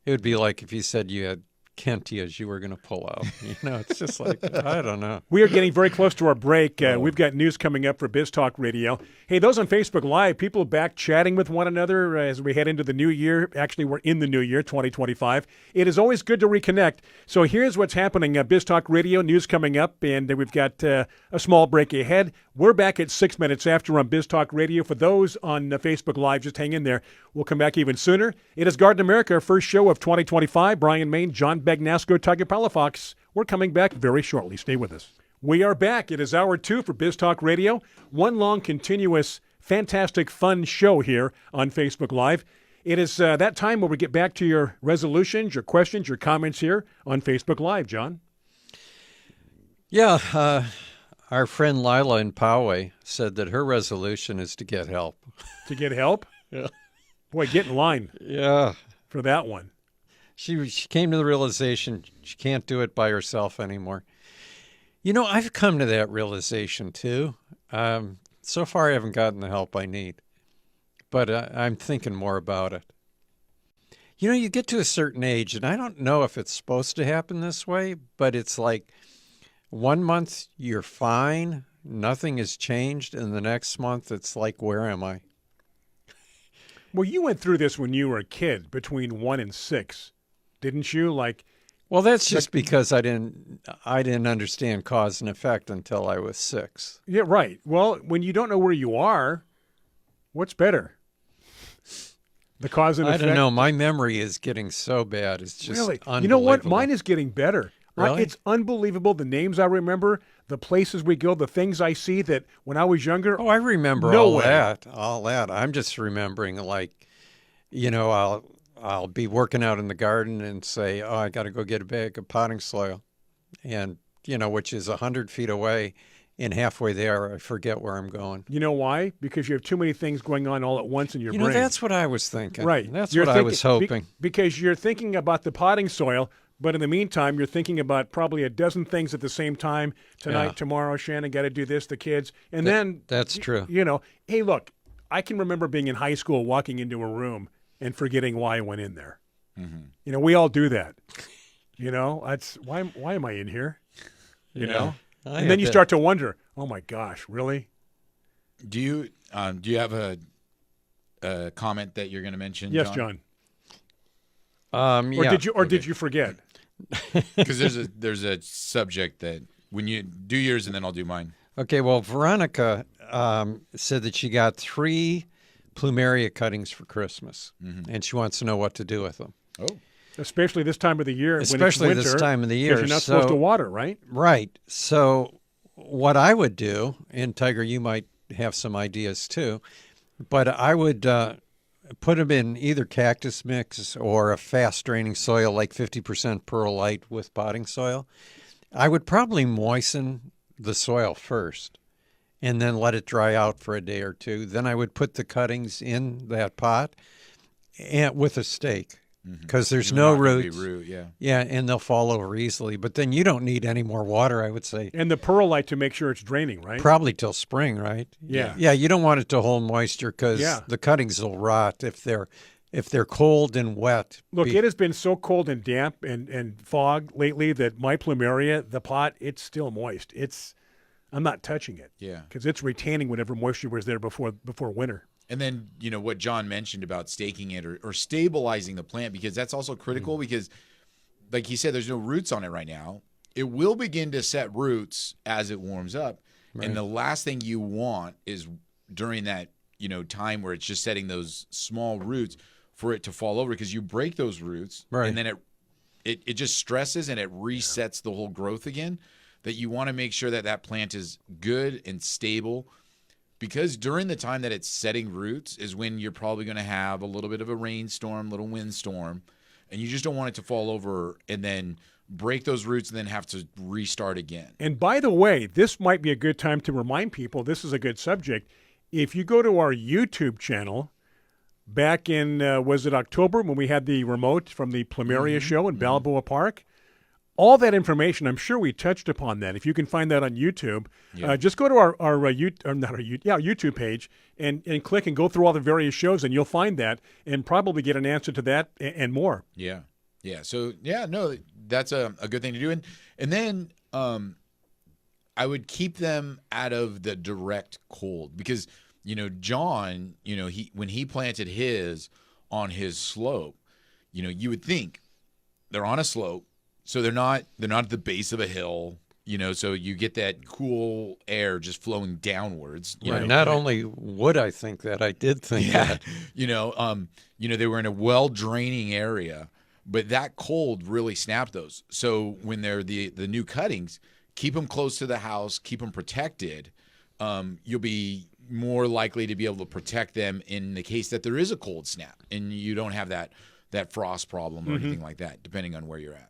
It would be like if you said you had Kentias you were going to pull out. It's just like, I don't know. We are getting very close to our break. We've got news coming up for Biz Talk Radio. Hey, those on Facebook Live, people back chatting with one another as we head into the new year. Actually, we're in the new year, 2025. It is always good to reconnect. So here's what's happening. Biz Talk Radio, news coming up, and we've got a small break ahead. We're back at 6 minutes after on Biz Talk Radio. For those on Facebook Live, just hang in there. We'll come back even sooner. It is Garden America, first show of 2025. Brian Main, John Bagnasco, Tiger Palafox. We're coming back very shortly. Stay with us. We are back. It is hour 2 for Biz Talk Radio. One long, continuous, fantastic, fun show here on Facebook Live. It is that time where we get back to your resolutions, your questions, your comments here on Facebook Live, John. Yeah, our friend Lila in Poway said that her resolution is to get help. To get help? Yeah. Boy, get in line Yeah. for that one. She came to the realization she can't do it by herself anymore. I've come to that realization too. So far, I haven't gotten the help I need, but I'm thinking more about it. You get to a certain age, and I don't know if it's supposed to happen this way, but it's like 1 month you're fine, nothing has changed, and the next month it's like, where am I? Well, you went through this when you were a kid, between 1 and 6, didn't you? Well, that's just because I didn't understand cause and effect until I was 6. Yeah, right. Well, when you don't know where you are, what's better? The cause and I effect? don't know. My memory is getting so bad. It's just Really? unbelievable. You know what? Mine is getting better. Really? It's unbelievable. The names I remember, the places we go, the things I see that when I was younger. Oh, I remember No all way. that. All that. I'm just remembering, I'll be working out in the garden and say, oh, I got to go get a bag of potting soil. And, which is 100 feet away. And halfway there, I forget where I'm going. You know why? Because you have too many things going on all at once in your brain. That's what I was thinking. Right. That's You're what I was hoping. Because you're thinking about the potting soil, but in the meantime, you're thinking about probably a dozen things at the same time. Tonight, tomorrow, Shannon, got to do this, the kids. And that's true. Hey, look, I can remember being in high school, walking into a room and forgetting why I went in there. You know, we all do that. You know, that's why am I in here? You know? And then you start to wonder, oh my gosh, really? Do you have a comment that you're going to mention? Yes, John. Yeah. Did you forget? Because there's a subject that when you do yours and then I'll do mine. Okay. Well, Veronica said that she got 3 plumeria cuttings for Christmas, and she wants to know what to do with them. Oh. Especially this time of the year. Especially when it's winter, this time of the year. Because you're not supposed to water, right? Right. So what I would do, and Tiger, you might have some ideas too, but I would put them in either cactus mix or a fast draining soil like 50% perlite with potting soil. I would probably moisten the soil first and then let it dry out for a day or two. Then I would put the cuttings in that pot and with a stake. Because there's no roots. Yeah, and they'll fall over easily. But then you don't need any more water, I would say. And the perlite to make sure it's draining, right? Probably till spring, right? Yeah. Yeah, you don't want it to hold moisture because the cuttings will rot if they're cold and wet. Look, it has been so cold and damp and fog lately that my plumeria, the pot, it's still moist. I'm not touching it. Yeah. Because it's retaining whatever moisture was there before winter. And then, what John mentioned about staking it or stabilizing the plant, because that's also critical because, like he said, there's no roots on it right now. It will begin to set roots as it warms up. Right. And the last thing you want is during that, time where it's just setting those small roots for it to fall over because you break those roots and then it just stresses and it resets the whole growth again. That you want to make sure that plant is good and stable. Because during the time that it's setting roots is when you're probably going to have a little bit of a rainstorm, little windstorm, and you just don't want it to fall over and then break those roots and then have to restart again. And by the way, this might be a good time to remind people, this is a good subject. If you go to our YouTube channel, back in, was it October when we had the remote from the Plumeria show in Balboa Park? All that information, I'm sure we touched upon that. If you can find that on YouTube, just go to our YouTube page and click and go through all the various shows, and you'll find that and probably get an answer to that and more. Yeah. So, no, that's a good thing to do. And then I would keep them out of the direct cold because, John, when he planted his on his slope, you would think they're on a slope. So they're not at the base of a hill, so you get that cool air just flowing downwards. Not only would I think that, I did think that. They were in a well-draining area, but that cold really snapped those. So when they're the new cuttings, keep them close to the house, keep them protected. You'll be more likely to be able to protect them in the case that there is a cold snap and you don't have that frost problem or anything like that, depending on where you're at.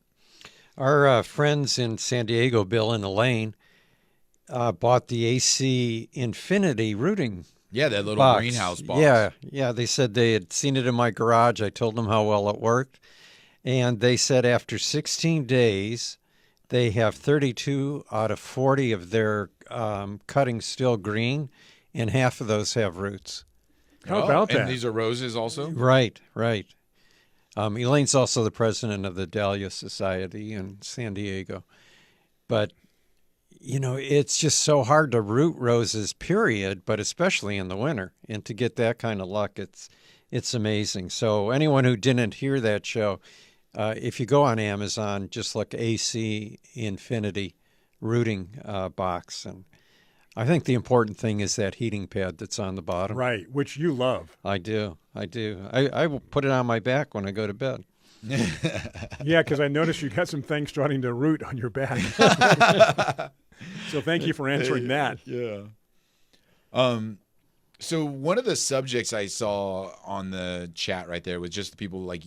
Our friends in San Diego, Bill and Elaine, bought the AC Infinity rooting. Yeah, that little box. Greenhouse box. Yeah. They said they had seen it in my garage. I told them how well it worked. And they said after 16 days, they have 32 out of 40 of their cuttings still green, and half of those have roots. How about that? And these are roses also? Right. Elaine's also the president of the Dahlia Society in San Diego. But, it's just so hard to root roses, period, but especially in the winter. And to get that kind of luck, it's amazing. So anyone who didn't hear that show, if you go on Amazon, just look AC Infinity rooting box. And I think the important thing is that heating pad that's on the bottom. Right, which you love. I do. I will put it on my back when I go to bed. Yeah, because I noticed you got some things starting to root on your back. So thank you for answering that. Yeah. So one of the subjects I saw on the chat right there was just the people like,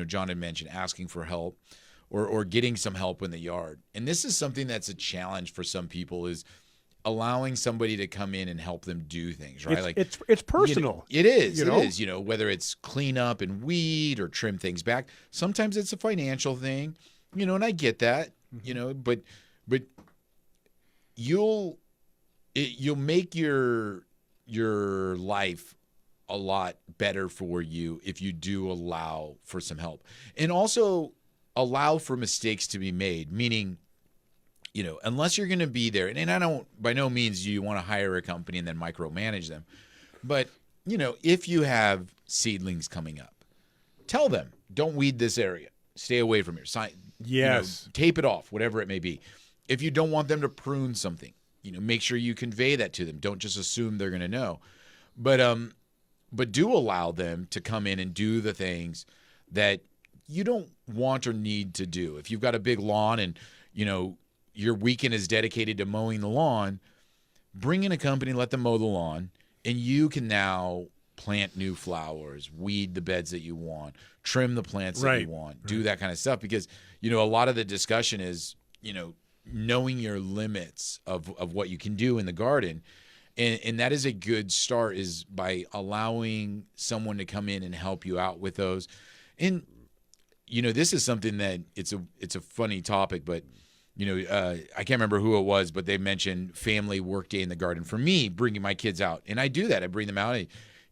John had mentioned, asking for help or getting some help in the yard. And this is something that's a challenge for some people is allowing somebody to come in and help them do things, right? It's personal. It is. It is. Whether it's clean up and weed or trim things back. Sometimes it's a financial thing, and I get that, but you'll make your life a lot better for you if you do allow for some help, and also allow for mistakes to be made. Meaning, unless you're going to be there, and I don't, by no means do you want to hire a company and then micromanage them, but if you have seedlings coming up, tell them, don't weed this area, stay away from here. Yes. Tape it off, whatever it may be. If you don't want them to prune something, make sure you convey that to them. Don't just assume they're going to know. But do allow them to come in and do the things that you don't want or need to do. If you've got a big lawn and, your weekend is dedicated to mowing the lawn, bring in a company, let them mow the lawn, and you can now plant new flowers, weed the beds that you want, trim the plants that you want, do that kind of stuff. Because, a lot of the discussion is, knowing your limits of what you can do in the garden. And that is a good start, is by allowing someone to come in and help you out with those. And, this is something that it's a funny topic, but, I can't remember who it was, but they mentioned family work day in the garden. For me, bringing my kids out, and I do that. I bring them out. I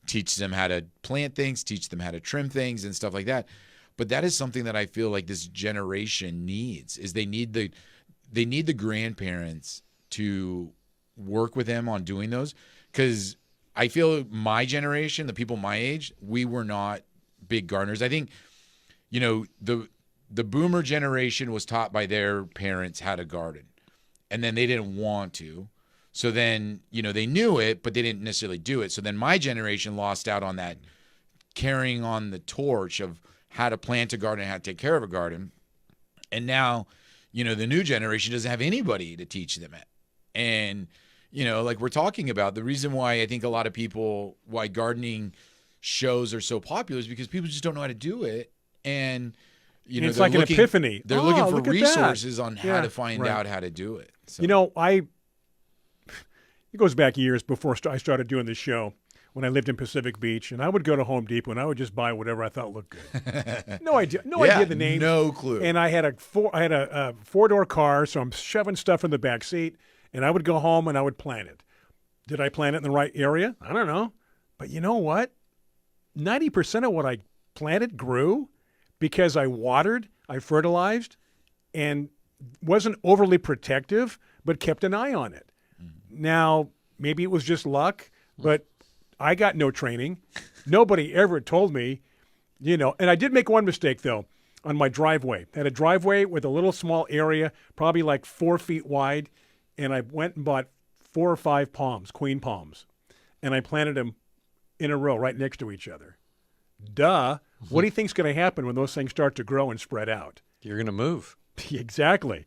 teach them how to plant things, teach them how to trim things and stuff like that. But that is something that I feel like this generation needs, is they need the grandparents to work with them on doing those. Because I feel my generation, the people my age, we were not big gardeners. I think, the boomer generation was taught by their parents how to garden, and then they didn't want to. So then, they knew it, but they didn't necessarily do it. So then my generation lost out on that, carrying on the torch of how to plant a garden, how to take care of a garden. And now, the new generation doesn't have anybody to teach them it. And, like we're talking about, the reason why I think a lot of people, why gardening shows are so popular is because people just don't know how to do it. And, it's like an epiphany. They're looking for resources on how to find out how to do it. So. It goes back years before I started doing this show, when I lived in Pacific Beach, and I would go to Home Depot and I would just buy whatever I thought looked good. No idea the name. No clue. And I had a four-door car, so I'm shoving stuff in the back seat, and I would go home and I would plant it. Did I plant it in the right area? I don't know. But you know what? 90% of what I planted grew because I watered, I fertilized, and wasn't overly protective, but kept an eye on it. Now, maybe it was just luck, but I got no training. Nobody ever told me, and I did make one mistake, though, on my driveway. I had a driveway with a little small area, probably like 4 feet wide, and I went and bought 4 or 5 palms, queen palms, and I planted them in a row right next to each other. Duh. What do you think's going to happen when those things start to grow and spread out? You're going to move. Exactly.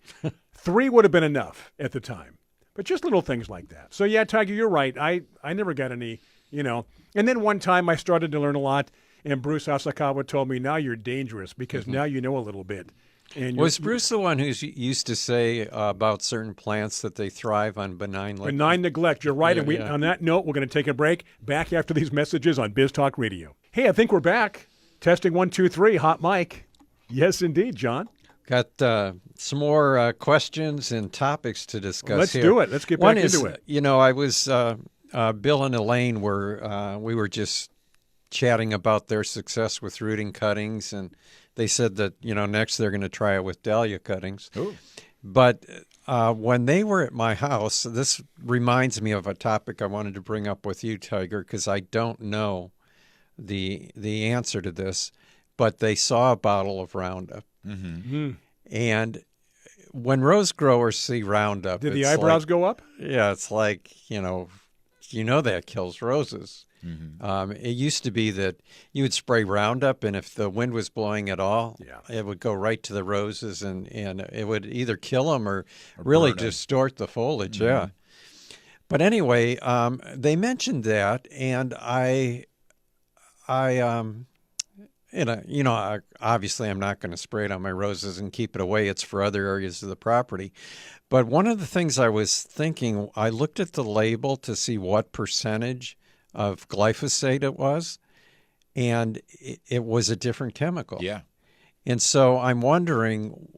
3 would have been enough at the time. But just little things like that. So, yeah, Tiger, you're right. I never got any, And then one time I started to learn a lot, and Bruce Asakawa told me, now you're dangerous because now you know a little bit. And was Bruce the one who used to say about certain plants that they thrive on benign neglect? Benign neglect. You're right. And on that note, we're going to take a break. Back after these messages on Biz Talk Radio. Hey, I think we're back. Testing 1, 2, 3. Hot mic. Yes, indeed, John. Got some more questions and topics to discuss. Let's here. Do it. Let's get back into it. I was Bill and Elaine we were just chatting about their success with rooting cuttings, and they said that next they're going to try it with dahlia cuttings. Ooh. But when they were at my house, this reminds me of a topic I wanted to bring up with you, Tiger, because I don't know the answer to this, but they saw a bottle of Roundup. Mm-hmm. And when rose growers see Roundup, did the eyebrows go up? Yeah, it's like, that kills roses. Mm-hmm. It used to be that you would spray Roundup, and if the wind was blowing at all, it would go right to the roses, and it would either kill them or really distort the foliage. Mm-hmm. Yeah. But anyway, they mentioned that, and obviously I'm not going to spray it on my roses and keep it away. It's for other areas of the property. But one of the things I was thinking, I looked at the label to see what percentage of glyphosate it was, and it was a different chemical. Yeah. And so I'm wondering,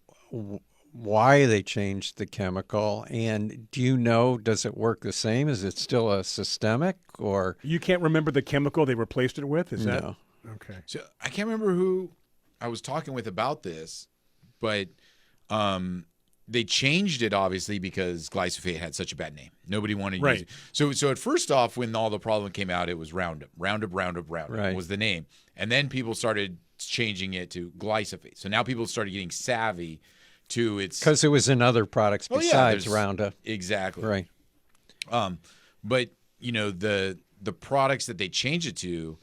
why they changed the chemical, and do you know, does it work the same? Is it still a systemic, or You can't remember the chemical they replaced it with? Is that no? okay? So I can't remember who I was talking with about this, but they changed it obviously because glyphosate had such a bad name. Nobody wanted to use it. So at first off, when all the problem came out, it was Roundup. Roundup Right. was the name. And then people started changing it to glyphosate. So now people started getting savvy to its... Because it was in other products besides there's- Roundup. Exactly. Right. But the products that they changed it to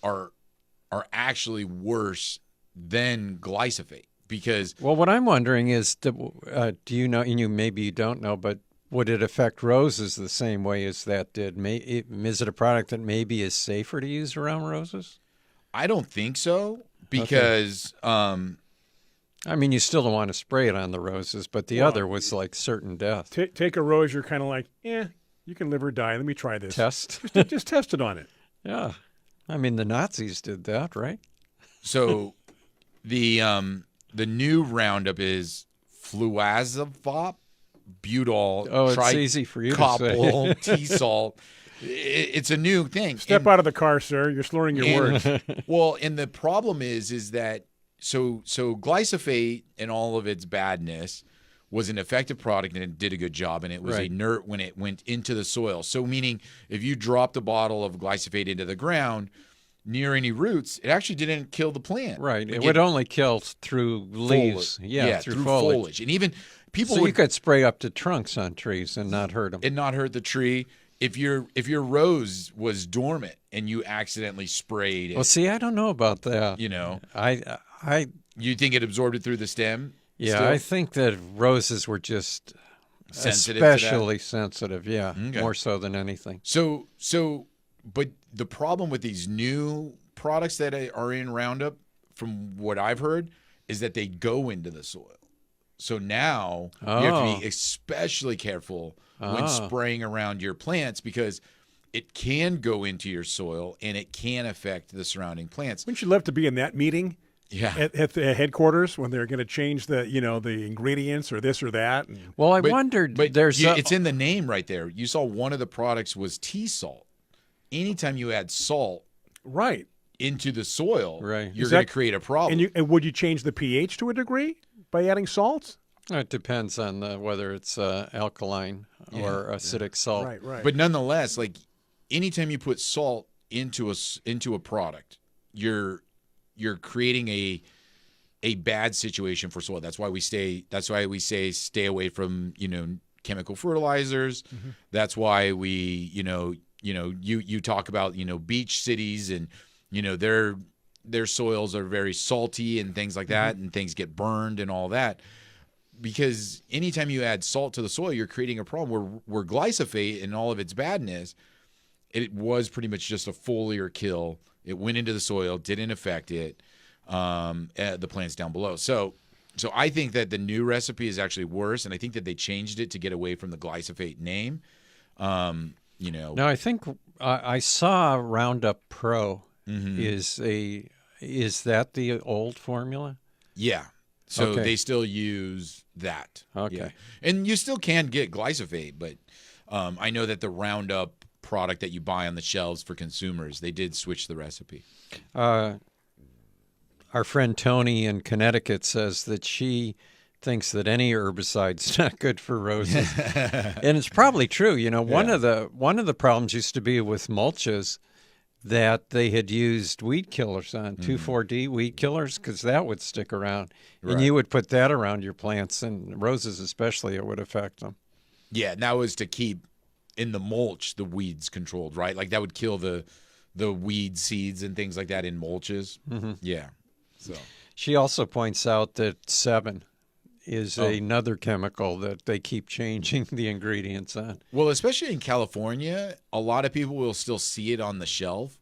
are actually worse than glyphosate because Well, what I'm wondering is, do you know, and maybe you don't know, but would it affect roses the same way as that did? Is it a product that maybe is safer to use around roses? I don't think so because I mean, you still don't want to spray it on the roses, but the other was like certain death. Take a rose, you're kind of like, you can live or die. Let me try this. Test. Just test it on it. Yeah. I mean, the Nazis did that, right? so the new Roundup is fluazavop, butol, Oh, it's easy for you to copal, T-salt. It's a new thing. Step out of the car, sir. You're slurring your words. Well, and the problem is that so glyphosate and all of its badness was an effective product and it did a good job, and it was inert when it went into the soil. So meaning if you dropped a bottle of glyphosate into the ground near any roots, it actually didn't kill the plant. Right. It would only kill through leaves. Yeah, through foliage. And even people you could spray up to trunks on trees and not hurt them. and not hurt the tree. If your rose was dormant and you accidentally sprayed it, Well, see, I don't know about that. You think it absorbed it through the stem? Yeah, still? I think that roses were just Sensitive to that? especially sensitive. Yeah, Okay. more so than anything. But the problem with these new products that are in Roundup, from what I've heard, is that they go into the soil. So now you have to be especially careful when spraying around your plants because it can go into your soil and it can affect the surrounding plants. Wouldn't you love to be in that meeting? Yeah. At the headquarters when they're going to change the ingredients or this or that. Well, I wondered. But there's it's in the name right there. You saw one of the products was T-salt. Anytime you add salt Right. into the soil, Right. you're going to create a problem. And would you change the pH to a degree by adding salts? It depends on whether it's alkaline or acidic salt. Right. But nonetheless, like anytime you put salt into a product, you're creating a bad situation for soil. That's why we say stay away from chemical fertilizers. Mm-hmm. That's why we you talk about beach cities and their soils are very salty and things like that, and things get burned and all that. Because anytime you add salt to the soil, you're creating a problem where glyphosate and all of its badness, it was pretty much just a foliar kill. It went into the soil, didn't affect it, the plants down below. So I think that the new recipe is actually worse, and I think that they changed it to get away from the glyphosate name. Now, I think I saw Roundup Pro. Mm-hmm. Is that the old formula? Yeah. So Okay. they still use that. Okay. Yeah. And you still can get glyphosate, but I know that the Roundup product that you buy on the shelves for consumers, they did switch the recipe. Our friend Tony in Connecticut says that she thinks that any herbicide's not good for roses, and it's probably true. One of the problems used to be with mulches that they had used weed killers on 2,4-D weed killers because that would stick around, and you would put that around your plants, and roses especially, it would affect them. Yeah, and that was to keep in the mulch the weeds controlled, right? Like that would kill the weed seeds and things like that in mulches. Mm-hmm. Yeah. So she also points out that 7 is another chemical that they keep changing the ingredients on. Well, especially in California, a lot of people will still see it on the shelf,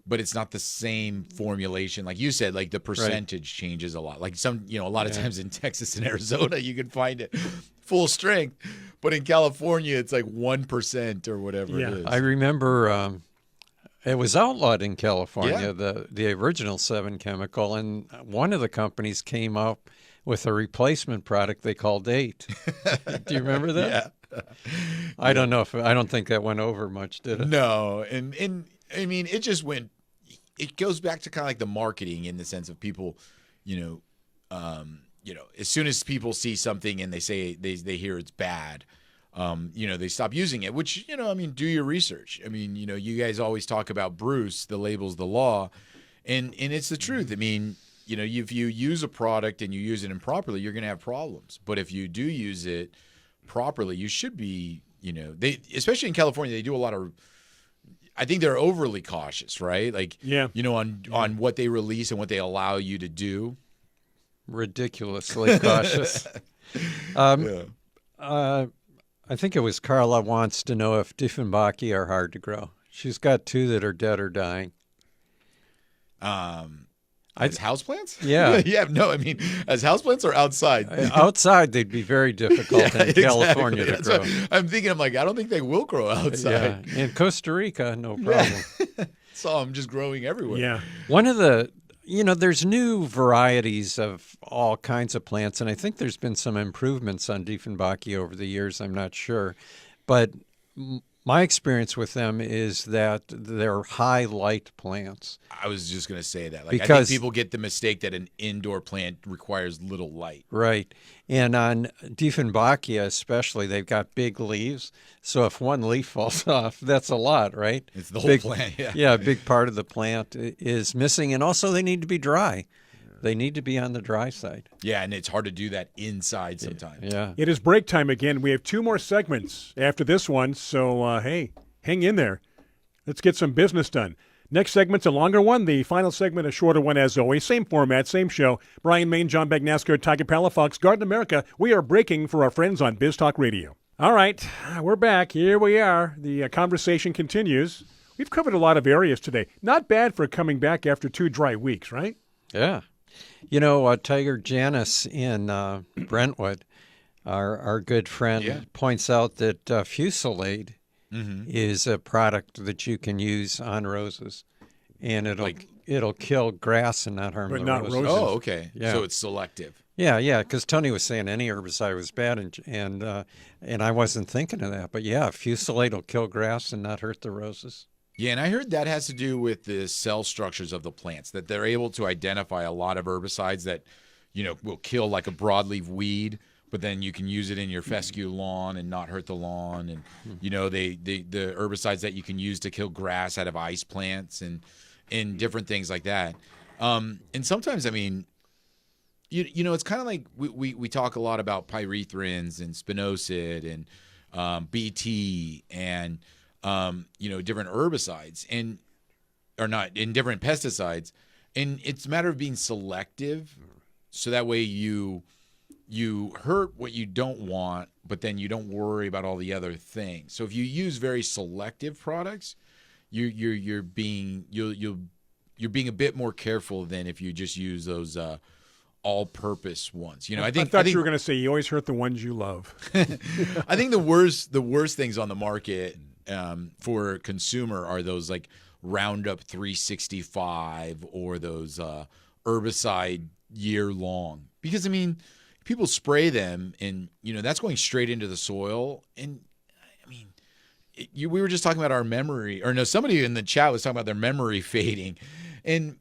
but it's not the same formulation. Like you said, like the percentage changes a lot. Like a lot of times in Texas and Arizona, you can find it full strength, but in California, it's like 1% or whatever it is. I remember it was outlawed in California, the original 7 chemical, and one of the companies came up with a replacement product they called 8. Do you remember that? Yeah. I don't think that went over much, did it? No, and I mean, it just went. It goes back to kind of like the marketing in the sense of people, as soon as people see something and they say they hear it's bad, they stop using it. Which I mean, do your research. I mean, you guys always talk about Bruce, the label's the law, and it's the truth. I mean, if you use a product and you use it improperly, you're going to have problems. But if you do use it properly, you should be, they, especially in California, they do a lot of, I think they're overly cautious, right? Like, on what they release and what they allow you to do. Ridiculously cautious. I think it was Carla wants to know if Dieffenbachia are hard to grow. She's got 2 that are dead or dying. As houseplants? Yeah. Yeah. No, I mean, as houseplants or outside? Outside, they'd be very difficult in California to grow. I'm thinking, I don't think they will grow outside. Yeah. In Costa Rica, no problem. Saw them just growing everywhere. Yeah. One of the, there's new varieties of all kinds of plants, and I think there's been some improvements on Dieffenbachia over the years. I'm not sure. But my experience with them is that they're high light plants. I was just going to say that. Like, I think people get the mistake that an indoor plant requires little light. Right. And on Dieffenbachia especially, they've got big leaves. So if one leaf falls off, that's a lot, right? It's the whole plant, yeah. Yeah, a big part of the plant is missing. And also they need to be dry. They need to be on the dry side. Yeah, and it's hard to do that inside sometimes. Yeah. It is break time again. We have 2 more segments after this one, so hey, hang in there. Let's get some business done. Next segment's a longer one. The final segment, a shorter one as always. Same format, same show. Brian Main, John Bagnasco, Tiger Palafox, Garden America. We are breaking for our friends on Biz Talk Radio. All right, we're back. Here we are. The conversation continues. We've covered a lot of areas today. Not bad for coming back after 2 dry weeks, right? Yeah. Tiger Janice in Brentwood, our good friend, points out that Fusilade is a product that you can use on roses, and it'll kill grass and not harm the roses. Oh, okay. Yeah. So it's selective. Yeah, because Tony was saying any herbicide was bad, and I wasn't thinking of that. But yeah, Fusilade will kill grass and not hurt the roses. Yeah, and I heard that has to do with the cell structures of the plants, that they're able to identify a lot of herbicides that, will kill like a broadleaf weed, but then you can use it in your fescue lawn and not hurt the lawn. And, the herbicides that you can use to kill grass out of ice plants and different things like that. And sometimes, I mean, it's kind of like we talk a lot about pyrethrins and spinosad and BT and different herbicides and different pesticides. And it's a matter of being selective. So that way you hurt what you don't want, but then you don't worry about all the other things. So if you use very selective products, you're being a bit more careful than if you just use those all-purpose ones. I thought you were going to say you always hurt the ones you love. I think the worst things on the market for consumer are those like Roundup 365 or those herbicide year long, because I mean people spray them and that's going straight into the soil. And I mean we were just talking about our memory, or no, somebody in the chat was talking about their memory fading. And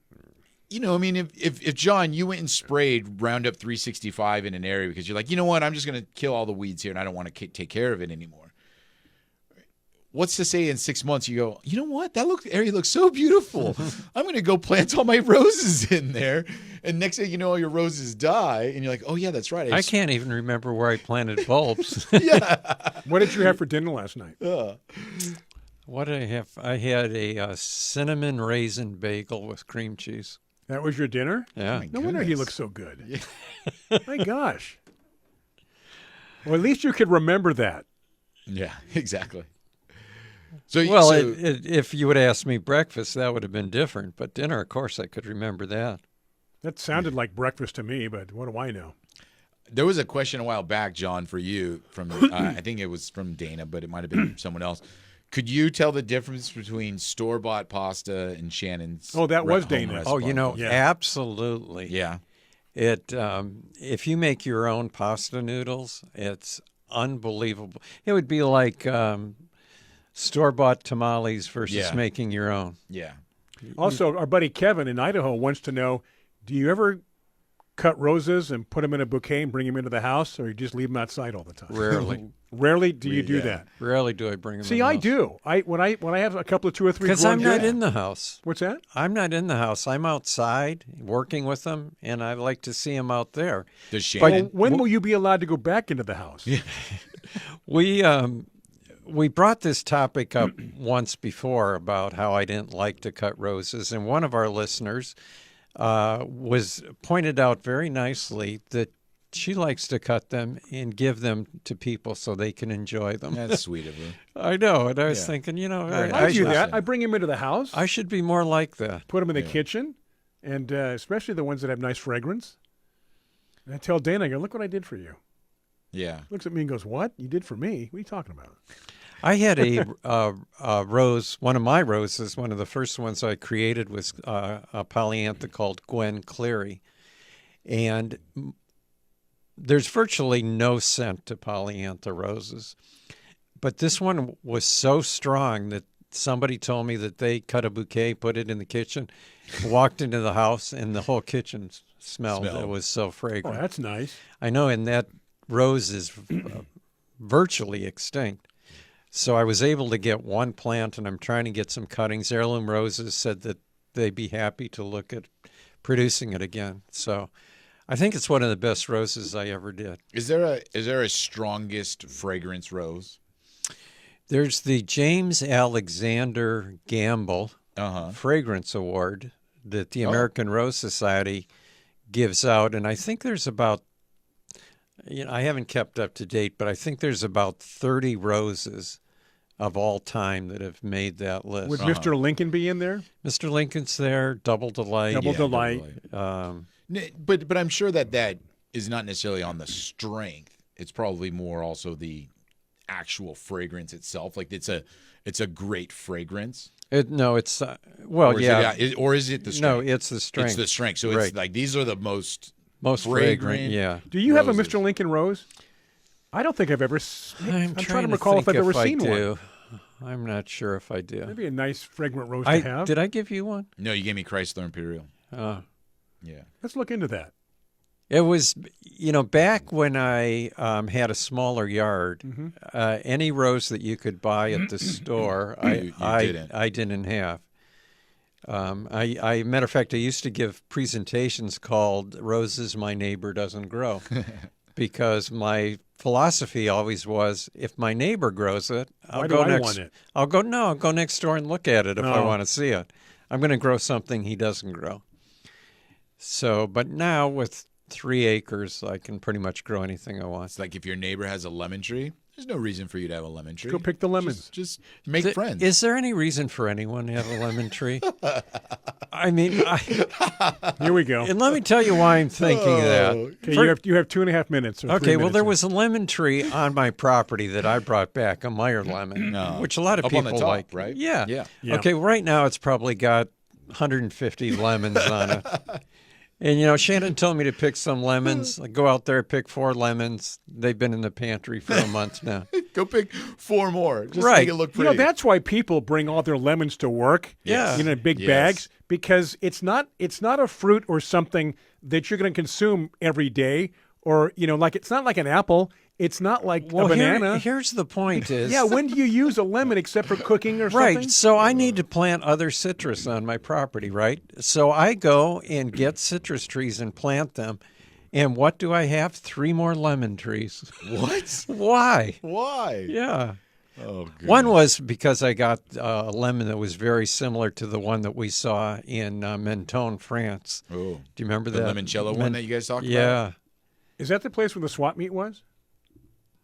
I mean, if John, you went and sprayed Roundup 365 in an area because you're like, you know what, I'm just going to kill all the weeds here and I don't want to take care of it anymore. What's to say in 6 months you go, you know what, that area looks so beautiful. I'm going to go plant all my roses in there. And next thing you know, all your roses die. And you're like, oh, yeah, that's right. I can't even remember where I planted bulbs. Yeah. What did you have for dinner last night? What did I have? I had a cinnamon raisin bagel with cream cheese. That was your dinner? Yeah. No wonder he looks so good. Yeah. My gosh. Well, at least you could remember that. Yeah, exactly. If you would ask me breakfast, that would have been different. But dinner, of course, I could remember that. That sounded like breakfast to me, but what do I know? There was a question a while back, John, for you from I think it was from Dana, but it might have been someone else. Could you tell the difference between store-bought pasta and Shannon's? Oh, that was Dana. Oh, absolutely. Yeah. If you make your own pasta noodles, it's unbelievable. It would be like store-bought tamales versus making your own. Yeah. Also, our buddy Kevin in Idaho wants to know, do you ever cut roses and put them in a bouquet and bring them into the house, or you just leave them outside all the time? Rarely. Rarely do you do that. Rarely do I bring them See, in the I house. do. When I have a couple of 2 or 3 Because I'm not in the house. What's that? I'm not in the house. I'm outside working with them, and I like to see them out there. Does Shannon? When will you be allowed to go back into the house? We brought this topic up once before about how I didn't like to cut roses, and one of our listeners was pointed out very nicely that she likes to cut them and give them to people so they can enjoy them. That's sweet of her. I know, and I was thinking, I do that. I bring them into the house. I should be more like that. Put them in the kitchen, and especially the ones that have nice fragrance. And I tell Dana, I go, look what I did for you. Yeah. Looks at me and goes, what? You did for me? What are you talking about? I had a rose, one of my roses, one of the first ones I created was a polyantha called Gwen Cleary. And there's virtually no scent to polyantha roses. But this one was so strong that somebody told me that they cut a bouquet, put it in the kitchen, walked into the house, and the whole kitchen smelled. It was so fragrant. Oh, that's nice. I know, and that rose is virtually extinct. So I was able to get one plant, and I'm trying to get some cuttings. Heirloom Roses said that they'd be happy to look at producing it again. So I think it's one of the best roses I ever did. Is there a strongest fragrance rose? There's the James Alexander Gamble Fragrance Award that the American Rose Society gives out, and I think there's about, I haven't kept up to date, but I think there's about 30 roses of all time that have made that list. Would Mr. Lincoln be in there? Mr. Lincoln's there, Double Delight. Double Delight. But I'm sure that is not necessarily on the strength. It's probably more also the actual fragrance itself. Like it's a great fragrance. No, it's or is it the strength? No, it's the strength. It's the strength. So it's like these are the most fragrant. Yeah. Do you have a Mr. Lincoln rose? I don't think I've ever. I'm trying to recall if I've ever seen one. I'm not sure if I do. Maybe a nice fragrant rose to have. Did I give you one? No, you gave me Chrysler Imperial. Oh. Yeah. Let's look into that. It was, back when I had a smaller yard, any rose that you could buy at the store, I didn't have. Matter of fact, I used to give presentations called "Roses My Neighbor Doesn't Grow," because my philosophy always was, if my neighbor grows it, I'll go next door and look at it if I want to see it. I'm going to grow something he doesn't grow. So, but now with 3 acres, I can pretty much grow anything I want. It's like if your neighbor has a lemon tree, there's no reason for you to have a lemon tree. Go pick the lemons. Just make friends. Is there any reason for anyone to have a lemon tree? I mean, here we go. And let me tell you why I'm thinking that. Okay, you have 2.5 minutes. Okay, well, there was a lemon tree on my property that I brought back, a Meyer lemon, which a lot of people on the top, like. Right? Yeah. Okay, right now it's probably got 150 lemons on it. And, Shannon told me to pick some lemons. I go out there, pick 4 lemons. They've been in the pantry for a month now. Go pick 4 more. Just to make it look pretty. That's why people bring all their lemons to work in big bags, because it's not a fruit or something that you're going to consume every day, or, it's not like an apple. It's not like a banana. Here's the point is... when do you use a lemon except for cooking or something? Right, so I need to plant other citrus on my property, right? So I go and get citrus trees and plant them. And what do I have? 3 more lemon trees. What? Why? Why? Yeah. Oh, goodness. One was because I got a lemon that was very similar to the one that we saw in Mentone, France. Oh. Do you remember the that? The limoncello one that you guys talked about? Yeah. Is that the place where the swap meet was?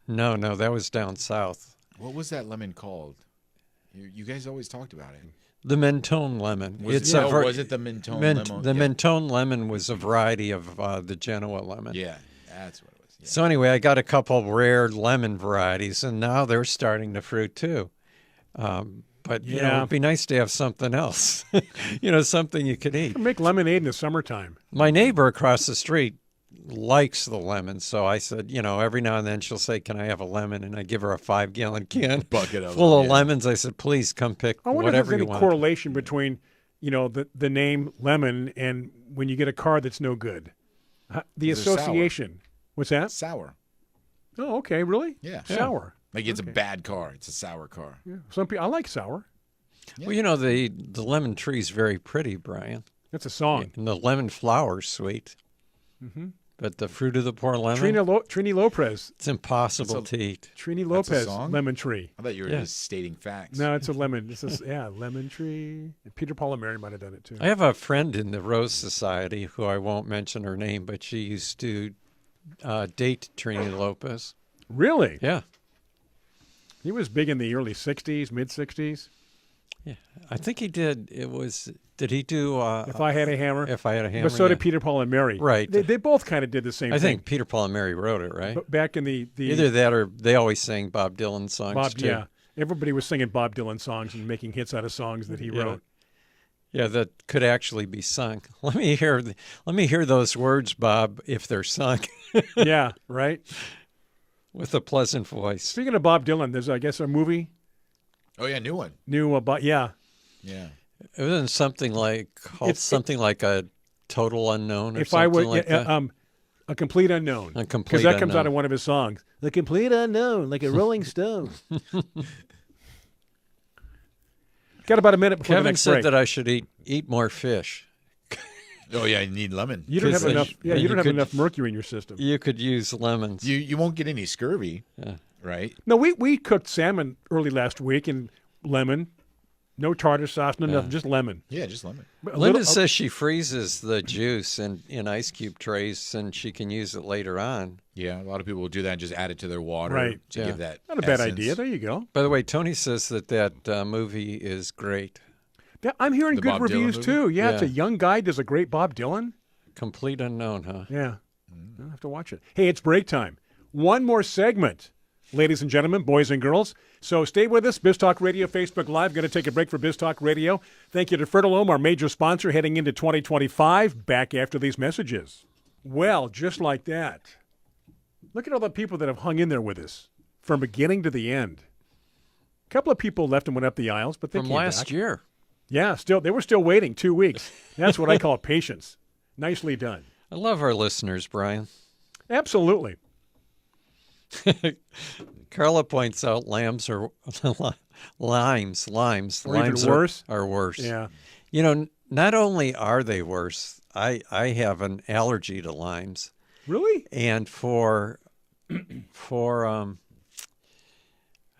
No, that was down south. What was that lemon called? You guys always talked about it. The Mentone lemon. Was it the Mentone lemon? The Mentone lemon was a variety of the Genoa lemon. Yeah, that's what it was. Yeah. So anyway, I got a couple rare lemon varieties, and now they're starting to fruit too. But it'd be nice to have something else, something you could eat. Make lemonade in the summertime. My neighbor across the street likes the lemon. So I said, every now and then she'll say, "Can I have a lemon?" And I give her a 5-gallon can Bucket of full them, of yeah. lemons. I said, "Please come pick I wonder whatever if you there's any want." correlation between, the name lemon and when you get a car that's no good. The They're sour. association. What's that? Sour. Oh, okay, really? Yeah. Sour. Like it's Okay. a bad car. It's a sour car. Yeah. Some people I like sour. Well, the lemon tree is very pretty, Brian. That's a song. And the lemon flower's sweet. Mm-hmm. But the fruit of the poor lemon, Trini Lopez. it's impossible to eat. Trini That's a Lopez, song? lemon tree. I thought you were Yeah. just stating facts. No, it's a lemon. This is lemon tree. And Peter Paul and Mary might have done it too. I have a friend in the Rose Society who I won't mention her name, but she used to date Trini Lopez. Really? Yeah. He was big in the early '60s, mid '60s. Yeah. I think he did. Did he do If I Had a Hammer. If I Had a Hammer? But so Yeah. did Peter Paul and Mary. Right. They both kind of did the same I thing. think Peter Paul and Mary wrote it, right? But back in the Either that or they always sang Bob Dylan songs Bob, too. yeah, everybody was singing Bob Dylan songs and making hits out of songs that he Yeah. wrote. Yeah, that could actually be sung. Let me hear those words, Bob, if they're sung Yeah, right. with a pleasant voice. Speaking of Bob Dylan, there's I guess a movie Oh yeah, new one. new about Yeah. It was something like a total unknown or if I something were like that. a complete unknown. A complete Because that comes unknown. out of one of his songs. The complete unknown, like a Rolling Stone. Got about a minute before the Kevin next said break. that I should eat more fish. Oh yeah, you need lemon. You don't have 'Cause enough. Yeah, you you don't have could- enough mercury in your system. You could use lemons. You won't get any scurvy, Yeah. right? No, we cooked salmon early last week and lemon, no tartar sauce, no nothing, just lemon. Yeah, just lemon. A Linda little- says she freezes the juice in ice cube trays and she can use it later on. Yeah, a lot of people will do that and just add it to their water Right. to Yeah. give that. not a bad essence. idea. There you go. By the way, Tony says that movie is great. Yeah, I'm hearing The good Bob Dylan reviews movie? too. Yeah, it's a Yeah. young guy does a great Bob Dylan. Complete unknown, huh? Yeah, I'll have to watch it. Hey, it's break time. One more segment, ladies and gentlemen, boys and girls. So stay with us. Biz Talk Radio, Facebook Live. Going to take a break for Biz Talk Radio. Thank you to Fertilome, our major sponsor, heading into 2025. Back after these messages. Well, just like that. Look at all the people that have hung in there with us from beginning to the end. A couple of people left and went up the aisles, but they From came last back. year. Yeah, they were still waiting 2 weeks. That's what I call patience. Nicely done. I love our listeners, Brian. Absolutely. Carla points out limes are limes. Or even Limes worse? are worse. Yeah. Not only are they worse, I have an allergy to limes. Really? And for I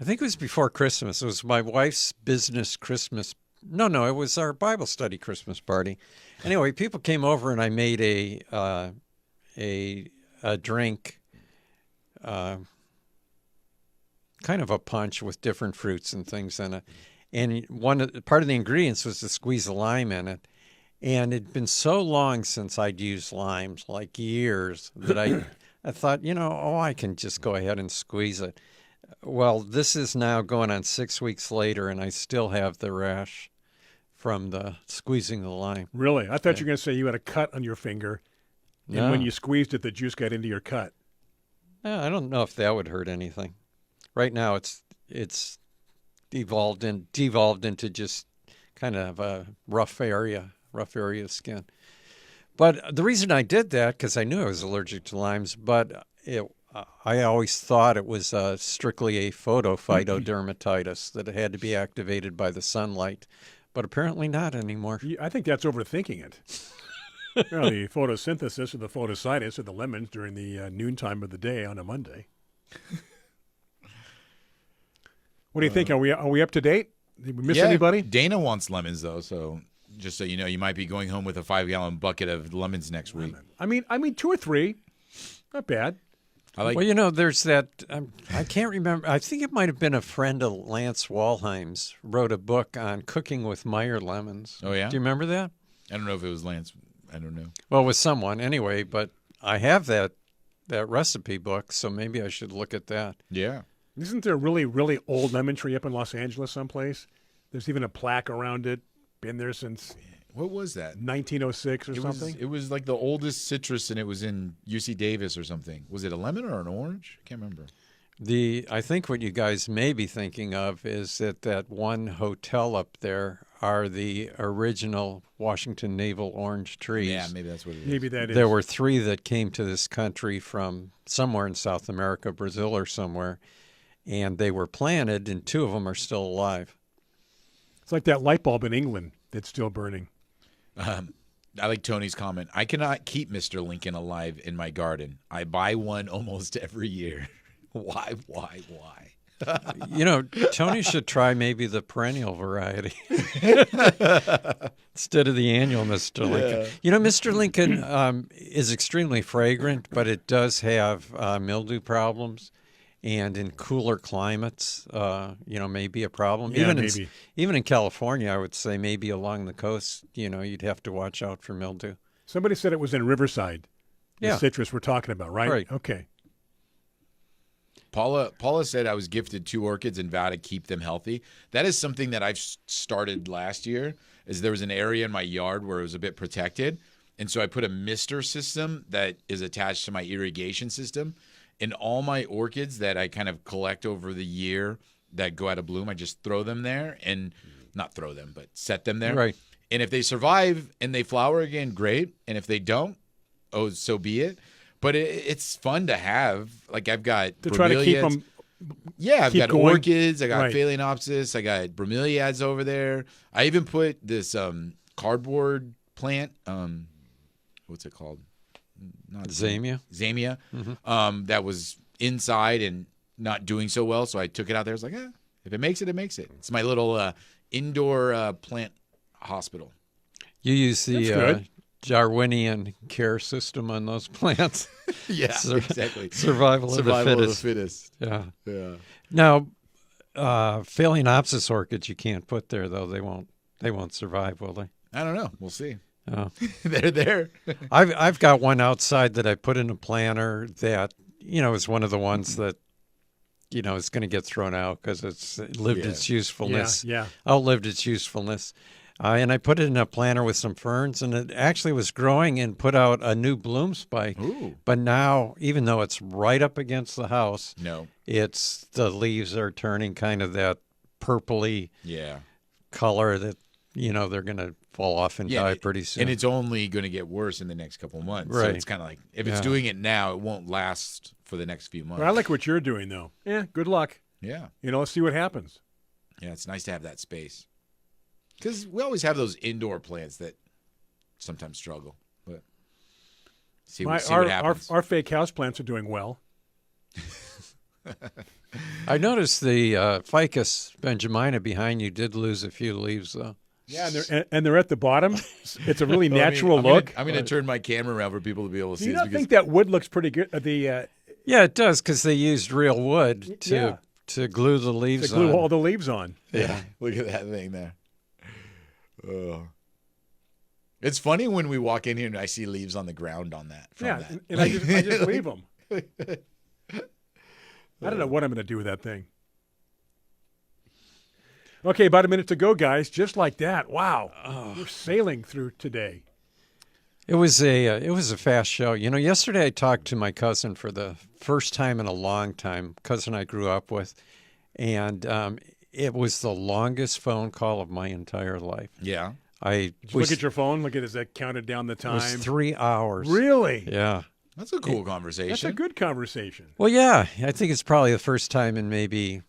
think it was before Christmas. It was my wife's business Christmas. No, it was our Bible study Christmas party. Anyway, people came over and I made a drink, kind of a punch with different fruits and things in it. And part of the ingredients was to squeeze a lime in it. And it'd been so long since I'd used limes, like years, that I thought, I can just go ahead and squeeze it. Well, this is now going on 6 weeks later, and I still have the rash from the squeezing the lime. Really? I thought you were going to say you had a cut on your finger, and No. when you squeezed it, the juice got into your cut. I don't know if that would hurt anything. Right now, it's devolved into just kind of a rough area of skin. But the reason I did that, because I knew I was allergic to limes, but I always thought it was strictly a photophytodermatitis, that it had to be activated by the sunlight, but apparently not anymore. I think that's overthinking it. The photosynthesis or the photositis or the lemons during the noontime of the day on a Monday. What do you think? Are we up to date? Did we miss anybody? Dana wants lemons though, so just so you know, you might be going home with a 5-gallon bucket of lemons next week. I mean, 2 or 3, not bad. Well, there's that. I can't remember. I think it might have been a friend of Lance Walheim's wrote a book on cooking with Meyer lemons. Oh, yeah? Do you remember that? I don't know if it was Lance. I don't know. Well, with someone anyway. But I have that recipe book, so maybe I should look at that. Yeah. Isn't there a really, really old lemon tree up in Los Angeles someplace? There's even a plaque around it. Been there since What was that? 1906 or something. It was like the oldest citrus, and it was in UC Davis or something. Was it a lemon or an orange? I can't remember. I think what you guys may be thinking of is that one hotel up there are the original Washington Navel orange trees. Yeah, maybe that's what it is. Maybe that is. There were 3 that came to this country from somewhere in South America, Brazil or somewhere, and they were planted, and 2 of them are still alive. It's like that light bulb in England that's still burning. I like Tony's comment. I cannot keep Mr. Lincoln alive in my garden. I buy one almost every year. Why? Tony should try maybe the perennial variety instead of the annual Mr. Lincoln. Mr. Lincoln is extremely fragrant, but it does have mildew problems. And in cooler climates, may be a problem. Yeah, Even in California, I would say maybe along the coast, you'd have to watch out for mildew. Somebody said it was in Riverside. Yeah. The citrus we're talking about, right? Right. Okay. Paula said I was gifted 2 orchids and vow to keep them healthy. That is something that I've started last year. Is there was an area in my yard where it was a bit protected, and so I put a mister system that is attached to my irrigation system. And all my orchids that I kind of collect over the year that go out of bloom, I just throw them there, and not throw them, but set them there. Right. And if they survive and they flower again, great. And if they don't, oh, so be it. But it's fun to have. Like I've got to try to keep them. Yeah, I've got going. orchids. I got Right. Phalaenopsis. I got bromeliads over there. I even put this cardboard plant. What's it called? Not Zamia. Zamia. Mm-hmm. That was inside and not doing so well. So I took it out there. I was like, if it makes it, it makes it. It's my little indoor plant hospital. You use the That's good. Darwinian care system on those plants. Yeah, exactly. Survival of the fittest. Yeah. Yeah. Now, Phalaenopsis orchids you can't put there though. They won't survive, will they? I don't know. We'll see. Oh. They're there. I've got one outside that I put in a planter that is one of the ones that is going to get thrown out because it's lived its usefulness. Yeah. Outlived its usefulness. And I put it in a planter with some ferns, and it actually was growing and put out a new bloom spike. Ooh. But now, even though it's right up against the house, No. the leaves are turning kind of that purpley color that they're going to fall off and die pretty soon. And it's only going to get worse in the next couple of months. Right. So it's kind of like if it's doing it now, it won't last for the next few months. But I like what you're doing, though. Yeah, good luck. Yeah. Let's see what happens. Yeah, it's nice to have that space. Because we always have those indoor plants that sometimes struggle. But see what happens. Our fake house plants are doing well. I noticed the Ficus benjamina behind you did lose a few leaves, though. Yeah, and they're at the bottom. It's a really natural look. I'm going to turn my camera around for people to be able to see. Do you not think that wood looks pretty good? Yeah, it does because they used real wood to glue the leaves to glue on. all the leaves on. Yeah, look at that thing there. Oh. It's funny when we walk in here and I see leaves on the ground on that. That. And I just leave them. I don't know what I'm going to do with that thing. Okay, about a minute to go, guys. Just like that. Wow. We're sailing through today. It was a fast show. Yesterday I talked to my cousin for the first time in a long time, cousin I grew up with, and it was the longest phone call of my entire life. Yeah. Look at your phone. Look at as that counted down the time. It was 3 hours. Really? Yeah. That's a cool conversation. That's a good conversation. Well, yeah. I think it's probably the first time in maybe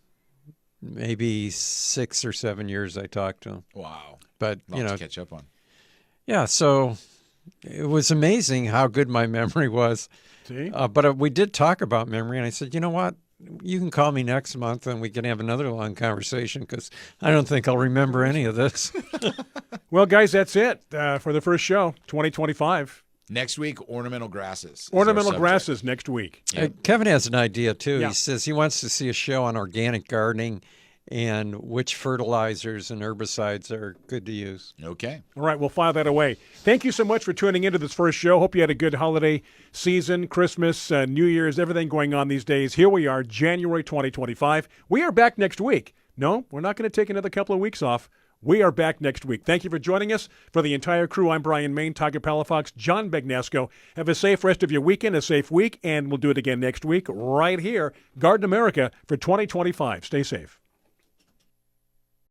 6 or 7 years I talked to him. Wow. But, Lots to catch up on. Yeah, so it was amazing how good my memory was. See? But we did talk about memory, and I said, you know what? You can call me next month, and we can have another long conversation because I don't think I'll remember any of this. Well, guys, that's it for the first show, 2025. Next week, ornamental grasses. Ornamental grasses next week. Yep. Kevin has an idea, too. Yeah. He says he wants to see a show on organic gardening and which fertilizers and herbicides are good to use. Okay. All right, we'll file that away. Thank you so much for tuning into this first show. Hope you had a good holiday season, Christmas, New Year's, everything going on these days. Here we are, January 2025. We are back next week. No, we're not going to take another couple of weeks off. We are back next week. Thank you for joining us. For the entire crew, I'm Brian Main, Tiger Palafox, John Begnasco. Have a safe rest of your weekend, a safe week, and we'll do it again next week right here, Garden America for 2025. Stay safe.